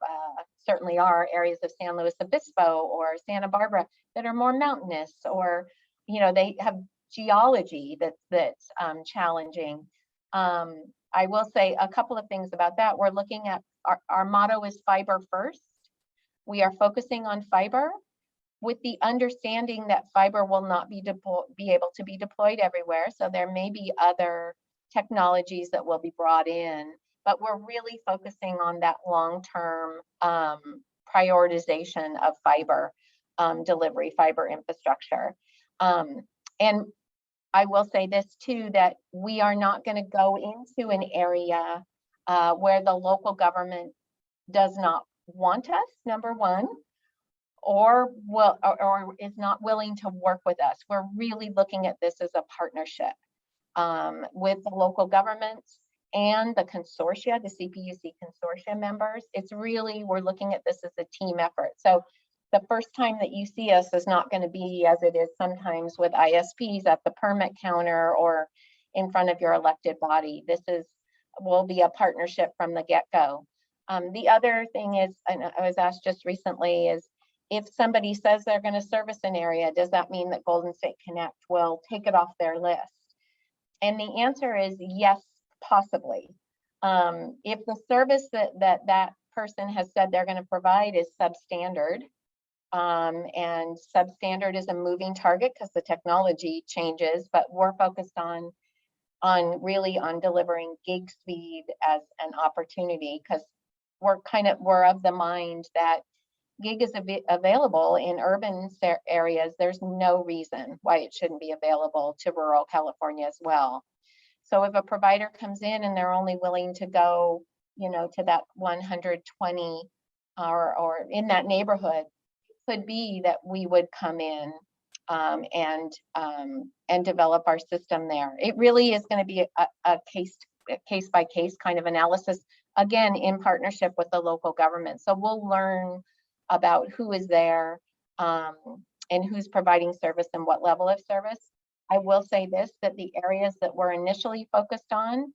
certainly are areas of San Luis Obispo or Santa Barbara that are more mountainous, or, they have geology that's challenging. I will say a couple of things about that. We're looking at our motto is fiber first. We are focusing on fiber with the understanding that fiber will not be able to be deployed everywhere. So there may be other technologies that will be brought in, but we're really focusing on that long-term prioritization of fiber delivery, fiber infrastructure. And I will say this too, that we are not going to go into an area where the local government does not want us, number one, or is not willing to work with us. We're really looking at this as a partnership with the local governments and the consortia, the CPUC consortia members. It's really, we're looking at this as a team effort. So the first time that you see us is not going to be as it is sometimes with ISPs at the permit counter or in front of your elected body. This will be a partnership from the get-go. The other thing is, and I was asked just recently, is if somebody says they're going to service an area, does that mean that Golden State Connect will take it off their list? And the answer is yes, possibly. If the service that person has said they're going to provide is substandard, and substandard is a moving target because the technology changes, but we're focused on really on delivering gig speed as an opportunity, because we're of the mind that gig is available in urban areas. There's no reason why it shouldn't be available to rural California as well. So if a provider comes in and they're only willing to go, to that 120 or in that neighborhood, could be that we would come in and develop our system there. It really is going to be a case by case kind of analysis, again, in partnership with the local government. So we'll learn about who is there and who's providing service and what level of service. I will say this, that the areas that we're initially focused on,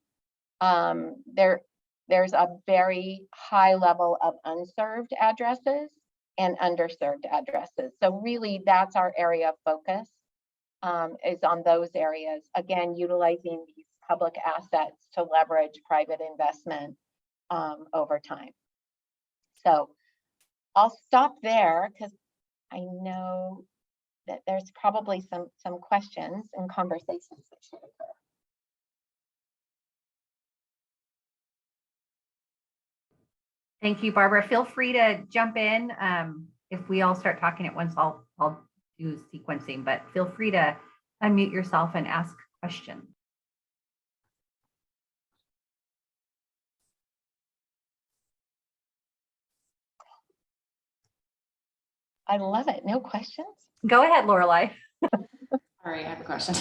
there's a very high level of unserved addresses and underserved addresses. So really that's our area of focus, is on those areas. Again, utilizing these public assets to leverage private investment over time. So I'll stop there because I know that there's probably some questions and conversations that should occur. Thank you, Barbara. Feel free to jump in. If we all start talking at once, I'll do sequencing, but feel free to unmute yourself and ask questions. I love it. No questions? Go ahead, Lorelei. All right, I have a question.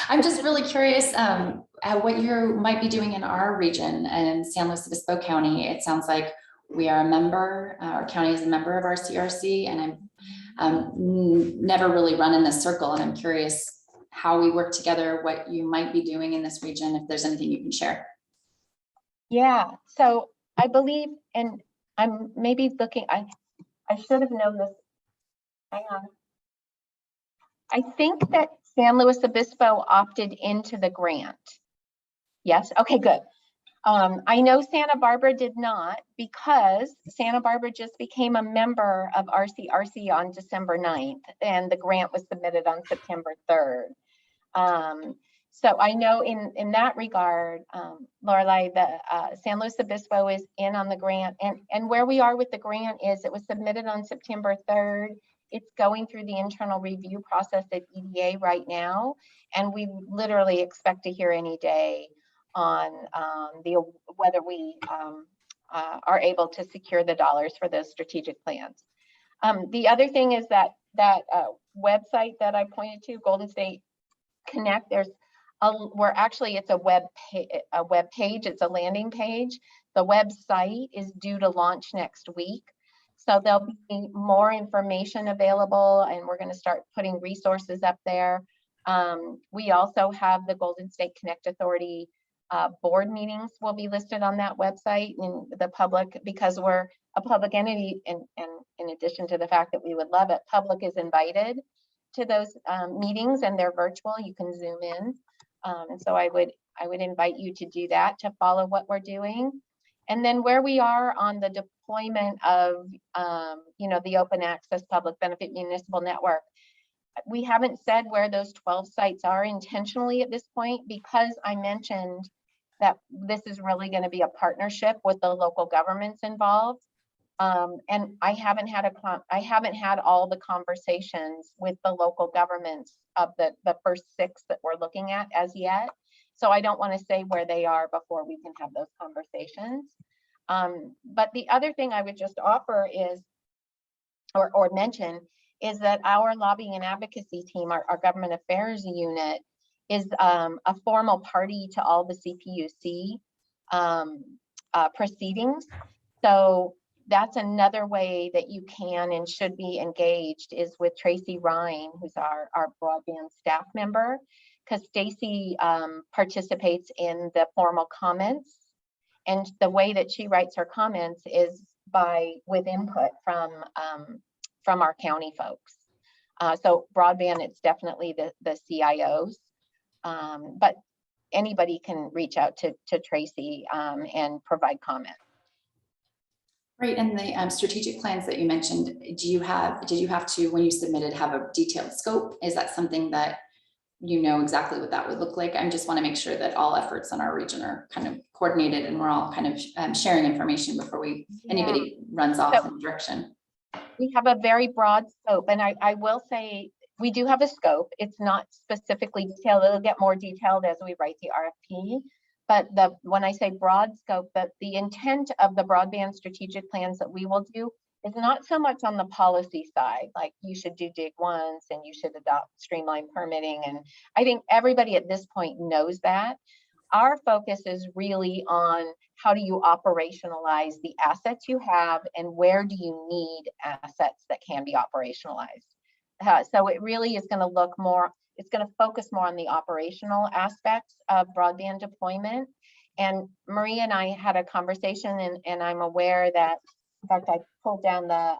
I'm just really curious what you might be doing in our region in San Luis Obispo County. It sounds like we are a member, our county is a member of RCRC, and I'm never really run in this circle, and I'm curious how we work together, what you might be doing in this region, if there's anything you can share. Yeah, so I believe, and I'm maybe looking, I should have known this. Hang on. I think that San Luis Obispo opted into the grant. Yes, okay, good. I know Santa Barbara did not, because Santa Barbara just became a member of RCRC on December 9th, and the grant was submitted on September 3rd. So I know in that regard, Lorelei, the San Luis Obispo is in on the grant, and where we are with the grant is it was submitted on September 3rd. It's going through the internal review process at EDA right now, and we literally expect to hear any day on whether we are able to secure the dollars for those strategic plans. The other thing is that website that I pointed to, Golden State Connect, it's a web page, it's a landing page. The website is due to launch next week. So there'll be more information available, and we're going to start putting resources up there. We also have the Golden State Connect Authority board meetings will be listed on that website, and the public, because we're a public entity, and in addition to the fact that we would love it, public is invited to those meetings, and they're virtual. You can Zoom in. And so I would invite you to do that, to follow what we're doing. And then where we are on the deployment of, the open access public benefit municipal network. We haven't said where those 12 sites are intentionally at this point, because I mentioned that this is really going to be a partnership with the local governments involved. And I haven't had all the conversations with the local governments of the first 6 that we're looking at as yet. So I don't want to say where they are before we can have those conversations. But the other thing I would just offer is, or mention, is that our lobbying and advocacy team, our government affairs unit, is a formal party to all the CPUC proceedings. So that's another way that you can and should be engaged, is with Tracy Ryan, who's our broadband staff member, because Stacy participates in the formal comments. And the way that she writes her comments is with input from our county folks. So broadband, it's definitely the CIOs, but anybody can reach out to Tracy and provide comment. Right, and the strategic plans that you mentioned, did you have to, when you submitted, have a detailed scope? Is that something that you know exactly what that would look like? I just want to make sure that all efforts in our region are kind of coordinated and we're all kind of sharing information before anybody runs off in a direction. We have a very broad scope, and I will say we do have a scope. It's not specifically detailed. It'll get more detailed as we write the RFP. But when I say broad scope, that the intent of the broadband strategic plans that we will do is not so much on the policy side, like you should do dig once and you should adopt streamlined permitting. And I think everybody at this point knows that. Our focus is really on how do you operationalize the assets you have, and where do you need assets that can be operationalized. So it really is going to look more, it's going to focus more on the operational aspects of broadband deployment. And Maria and I had a conversation, and I'm aware that, in fact, I pulled down the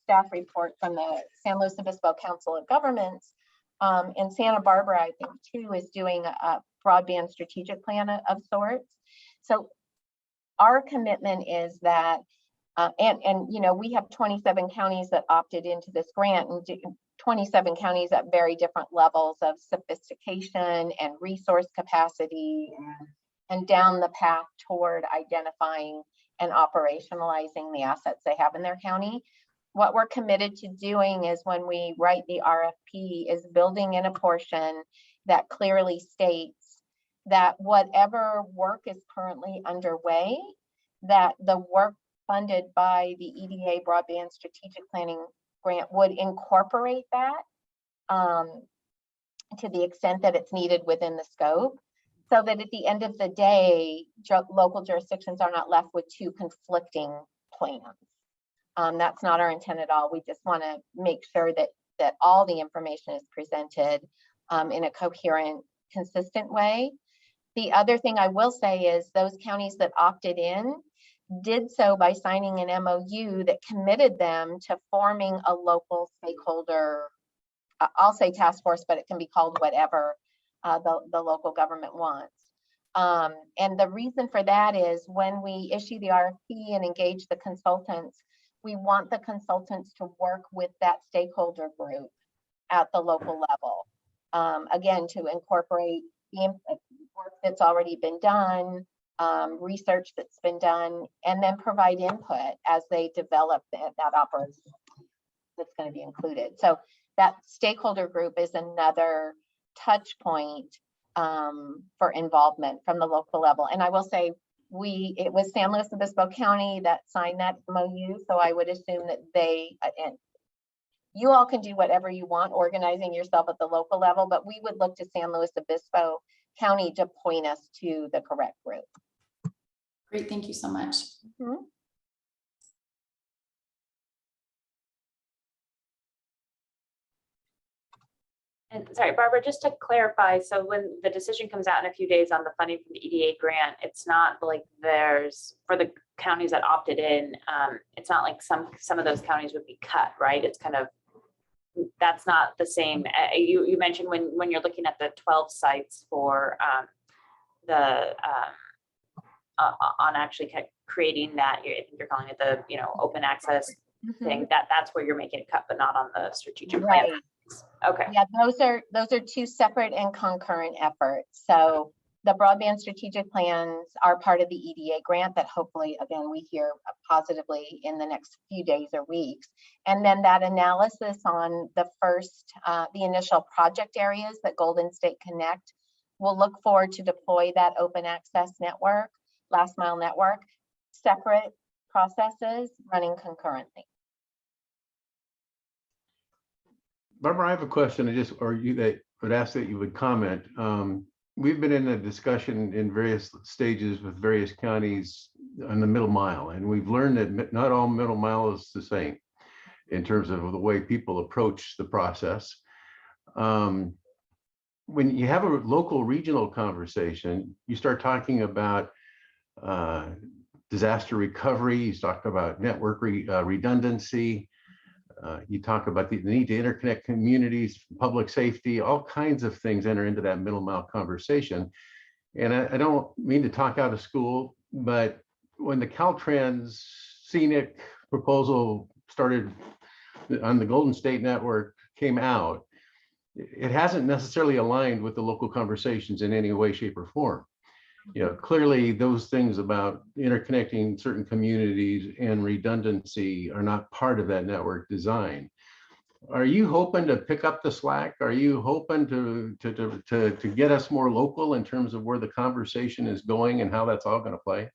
staff report from the San Luis Obispo Council of Governments, and Santa Barbara, I think too, is doing a broadband strategic plan of sorts. So our commitment is that, we have 27 counties that opted into this grant, and 27 counties at very different levels of sophistication and resource capacity, and down the path toward identifying and operationalizing the assets they have in their county. What we're committed to doing is, when we write the RFP, is building in a portion that clearly states that whatever work is currently underway, that the work funded by the EDA Broadband Strategic Planning Grant would incorporate that to the extent that it's needed within the scope, so that at the end of the day, local jurisdictions are not left with 2 conflicting plans. That's not our intent at all. We just want to make sure that all the information is presented in a coherent, consistent way. The other thing I will say is, those counties that opted in did so by signing an MOU that committed them to forming a local stakeholder, I'll say task force, but it can be called whatever the local government wants. And the reason for that is, when we issue the RFP and engage the consultants, we want the consultants to work with that stakeholder group at the local level. Again, to incorporate the work that's already been done, research that's been done, and then provide input as they develop that operation that's going to be included. So that stakeholder group is another touch point for involvement from the local level. And I will say, it was San Luis Obispo County that signed that MOU, so I would assume that and you all can do whatever you want organizing yourself at the local level, but we would look to San Luis Obispo County to point us to the correct group. Great, thank you so much. Mm-hmm. And sorry, Barbara, just to clarify, so when the decision comes out in a few days on the funding from the EDA grant, it's not like for the counties that opted in, it's not like some of those counties would be cut, right? It's kind of that's not the same. You mentioned when you're looking at the 12 sites for the on actually creating that, I think you're calling it the open access thing, that's where you're making a cut, but not on the strategic plan. Right. Okay. Yeah, those are two separate and concurrent efforts. So the broadband strategic plans are part of the EDA grant that hopefully, again, we hear positively in the next few days or weeks. And then that analysis on the first, the initial project areas that Golden State Connect will look forward to deploy that open access network, last mile network, separate processes running concurrently. Barbara, I have a question. That would ask that you would comment. We've been in a discussion in various stages with various counties on the middle mile, and we've learned that not all middle mile is the same in terms of the way people approach the process. When you have a local regional conversation, you start talking about disaster recovery, you talk about network redundancy, you talk about the need to interconnect communities, public safety, all kinds of things enter into that middle mile conversation. And I don't mean to talk out of school, but when the Caltrans scenic proposal started on the Golden State Network came out, it hasn't necessarily aligned with the local conversations in any way, shape, or form. Clearly those things about interconnecting certain communities and redundancy are not part of that network design. Are you hoping to pick up the slack? Are you hoping to get us more local in terms of where the conversation is going and how that's all going to play?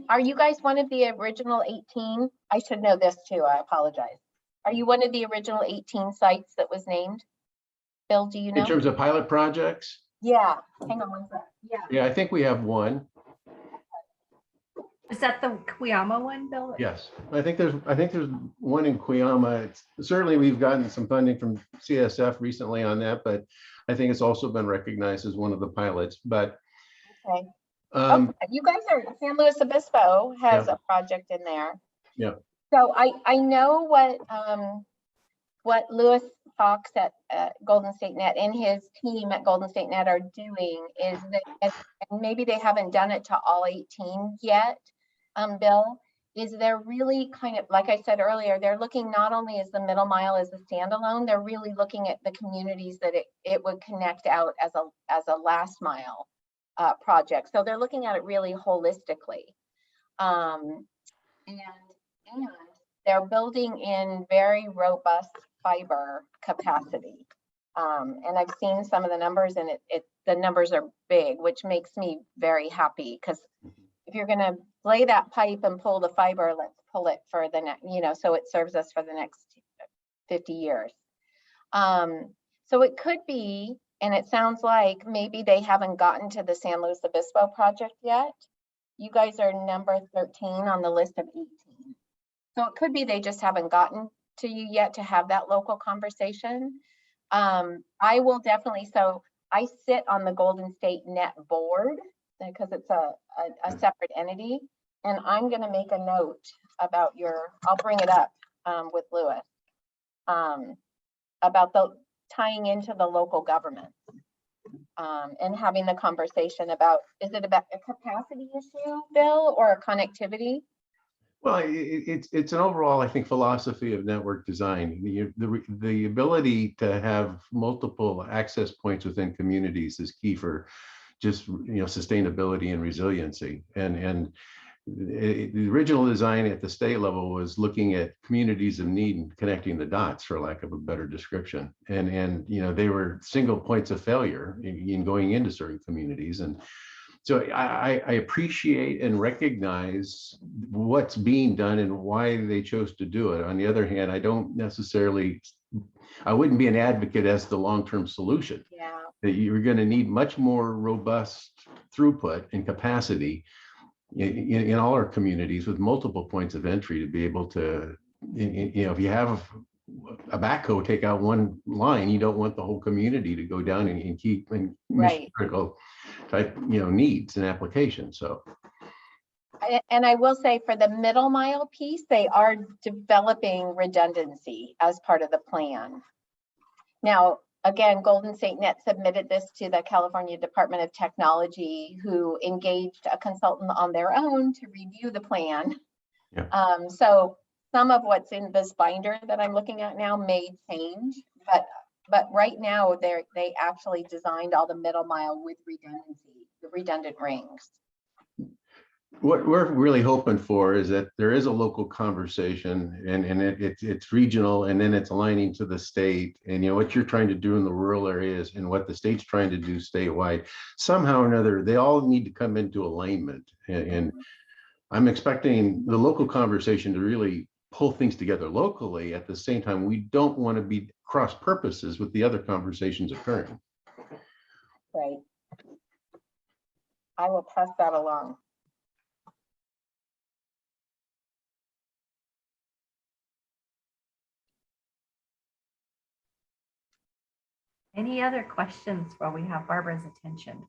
Are you guys one of the original 18? I should know this too, I apologize. Are you one of the original 18 sites that was named? Bill, do you know? In terms of pilot projects? Yeah, hang on one second. Yeah, I think we have one. Is that the Cuyama one, Bill? Yes, I think there's one in Cuyama. Certainly we've gotten some funding from CSF recently on that, but I think it's also been recognized as one of the pilots. But okay. You guys are, San Luis Obispo has a project in there. Yeah. So I know what Louis Fox at Golden State Net and his team at Golden State Net are doing is that, and maybe they haven't done it to all 18 yet, Bill, is they're really kind of, like I said earlier, they're looking not only as the middle mile as a standalone, they're really looking at the communities that it would connect out as a last mile project. So they're looking at it really holistically. And they're building in very robust fiber capacity. And I've seen some of the numbers, and the numbers are big, which makes me very happy, because if you're going to lay that pipe and pull the fiber, let's pull it for the next, so it serves us for the next 50 years. So it could be, and it sounds like maybe they haven't gotten to the San Luis Obispo project yet. You guys are number 13 on the list of 18. So it could be they just haven't gotten to you yet to have that local conversation. I will definitely, so I sit on the Golden State Net board because it's a separate entity, and I'm going to make a note about I'll bring it up with Louis about the tying into the local government and having the conversation about, is it about a capacity issue, Bill, or a connectivity? Well, it's an overall, I think, philosophy of network design. The ability to have multiple access points within communities is key for just sustainability and resiliency. And the original design at the state level was looking at communities of need and connecting the dots, for lack of a better description. And they were single points of failure in going into certain communities. And so I appreciate and recognize what's being done and why they chose to do it. On the other hand, I wouldn't be an advocate as the long-term solution. Yeah. That you're going to need much more robust throughput and capacity in all our communities with multiple points of entry to be able to, if you have a backhoe take out one line, you don't want the whole community to go down and keep mission critical type needs and applications. So And I will say for the middle mile piece, they are developing redundancy as part of the plan. Now, again, Golden State Net submitted this to the California Department of Technology, who engaged a consultant on their own to review the plan. Yeah. So some of what's in this binder that I'm looking at now may change, but right now they actually designed all the middle mile with redundancy, the redundant rings. What we're really hoping for is that there is a local conversation and it's regional, and then it's aligning to the state, and what you're trying to do in the rural areas and what the state's trying to do statewide, somehow or another, they all need to come into alignment. And I'm expecting the local conversation to really pull things together locally. At the same time, we don't want to be cross purposes with the other conversations occurring. Right. I will pass that along. Any other questions while we have Barbara's attention?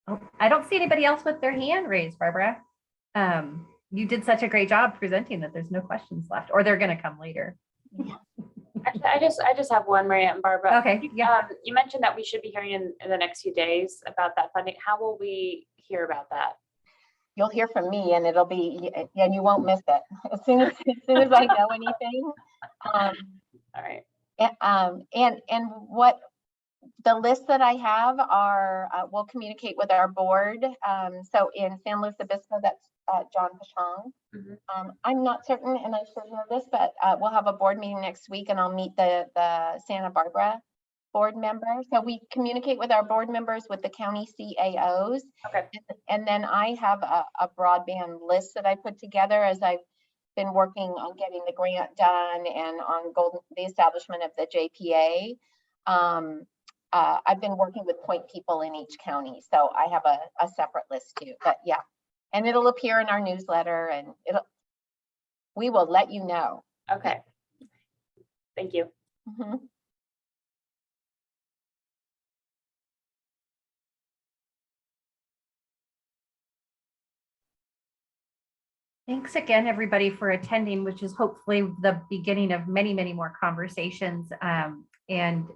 Oh, I don't see anybody else with their hand raised, Barbara. You did such a great job presenting that there's no questions left, or they're going to come later. Actually, I just have one, Maria and Barbara. Okay, yeah. You mentioned that we should be hearing in the next few days about that funding. How will we hear about that? You'll hear from me, and it'll be, and you won't miss it as soon as I know anything. All right. And what the list that I have are, we'll communicate with our board. So in San Luis Obispo, that's John Pashong. Mm-hmm. I'm not certain, and I should know this, but we'll have a board meeting next week, and I'll meet the Santa Barbara board members. So we communicate with our board members, with the county CAOs. Okay. And then I have a broadband list that I put together as I've been working on getting the grant done and on the establishment of the JPA. I've been working with point people in each county, so I have a separate list too. But yeah, and it'll appear in our newsletter, and we will let you know. Okay. Thank you. Mm-hmm. Thanks again, everybody, for attending, which is hopefully the beginning of many, many more conversations. And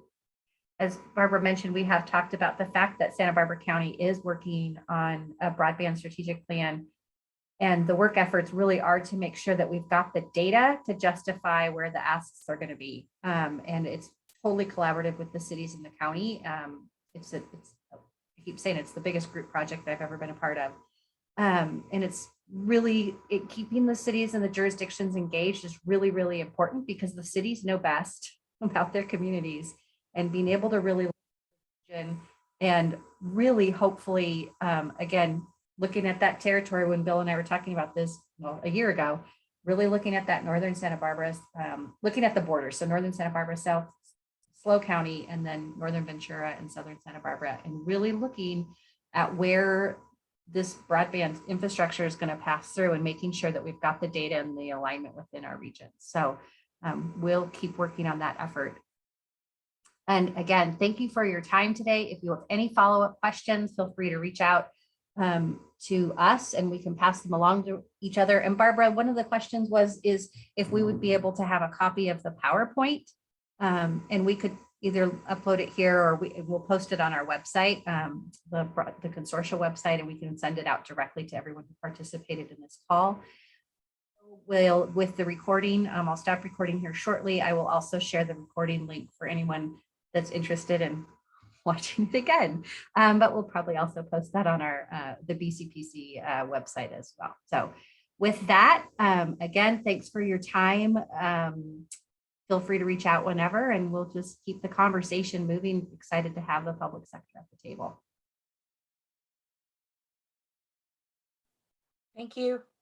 as Barbara mentioned, we have talked about the fact that Santa Barbara County is working on a broadband strategic plan. And the work efforts really are to make sure that we've got the data to justify where the asks are going to be. And it's totally collaborative with the cities in the county. I keep saying it's the biggest group project I've ever been a part of. And it's really keeping the cities and the jurisdictions engaged is really, really important, because the cities know best about their communities, and being able to really and really hopefully, again, looking at that territory when Bill and I were talking about this, well, a year ago, really looking at that northern Santa Barbara, looking at the border. So northern Santa Barbara, South SLO County, and then northern Ventura and southern Santa Barbara, and really looking at where this broadband infrastructure is going to pass through, and making sure that we've got the data and the alignment within our region. So we'll keep working on that effort. And again, thank you for your time today. If you have any follow-up questions, feel free to reach out to us, and we can pass them along to each other. And Barbara, one of the questions is if we would be able to have a copy of the PowerPoint, and we could either upload it here, or we'll post it on our website, the consortia website, and we can send it out directly to everyone who participated in this call. With the recording, I'll stop recording here shortly. I will also share the recording link for anyone that's interested in watching it again. But we'll probably also post that on our the BCPC website as well. So with that, again, thanks for your time. Feel free to reach out whenever, and we'll just keep the conversation moving. Excited to have the public sector at the table. Thank you.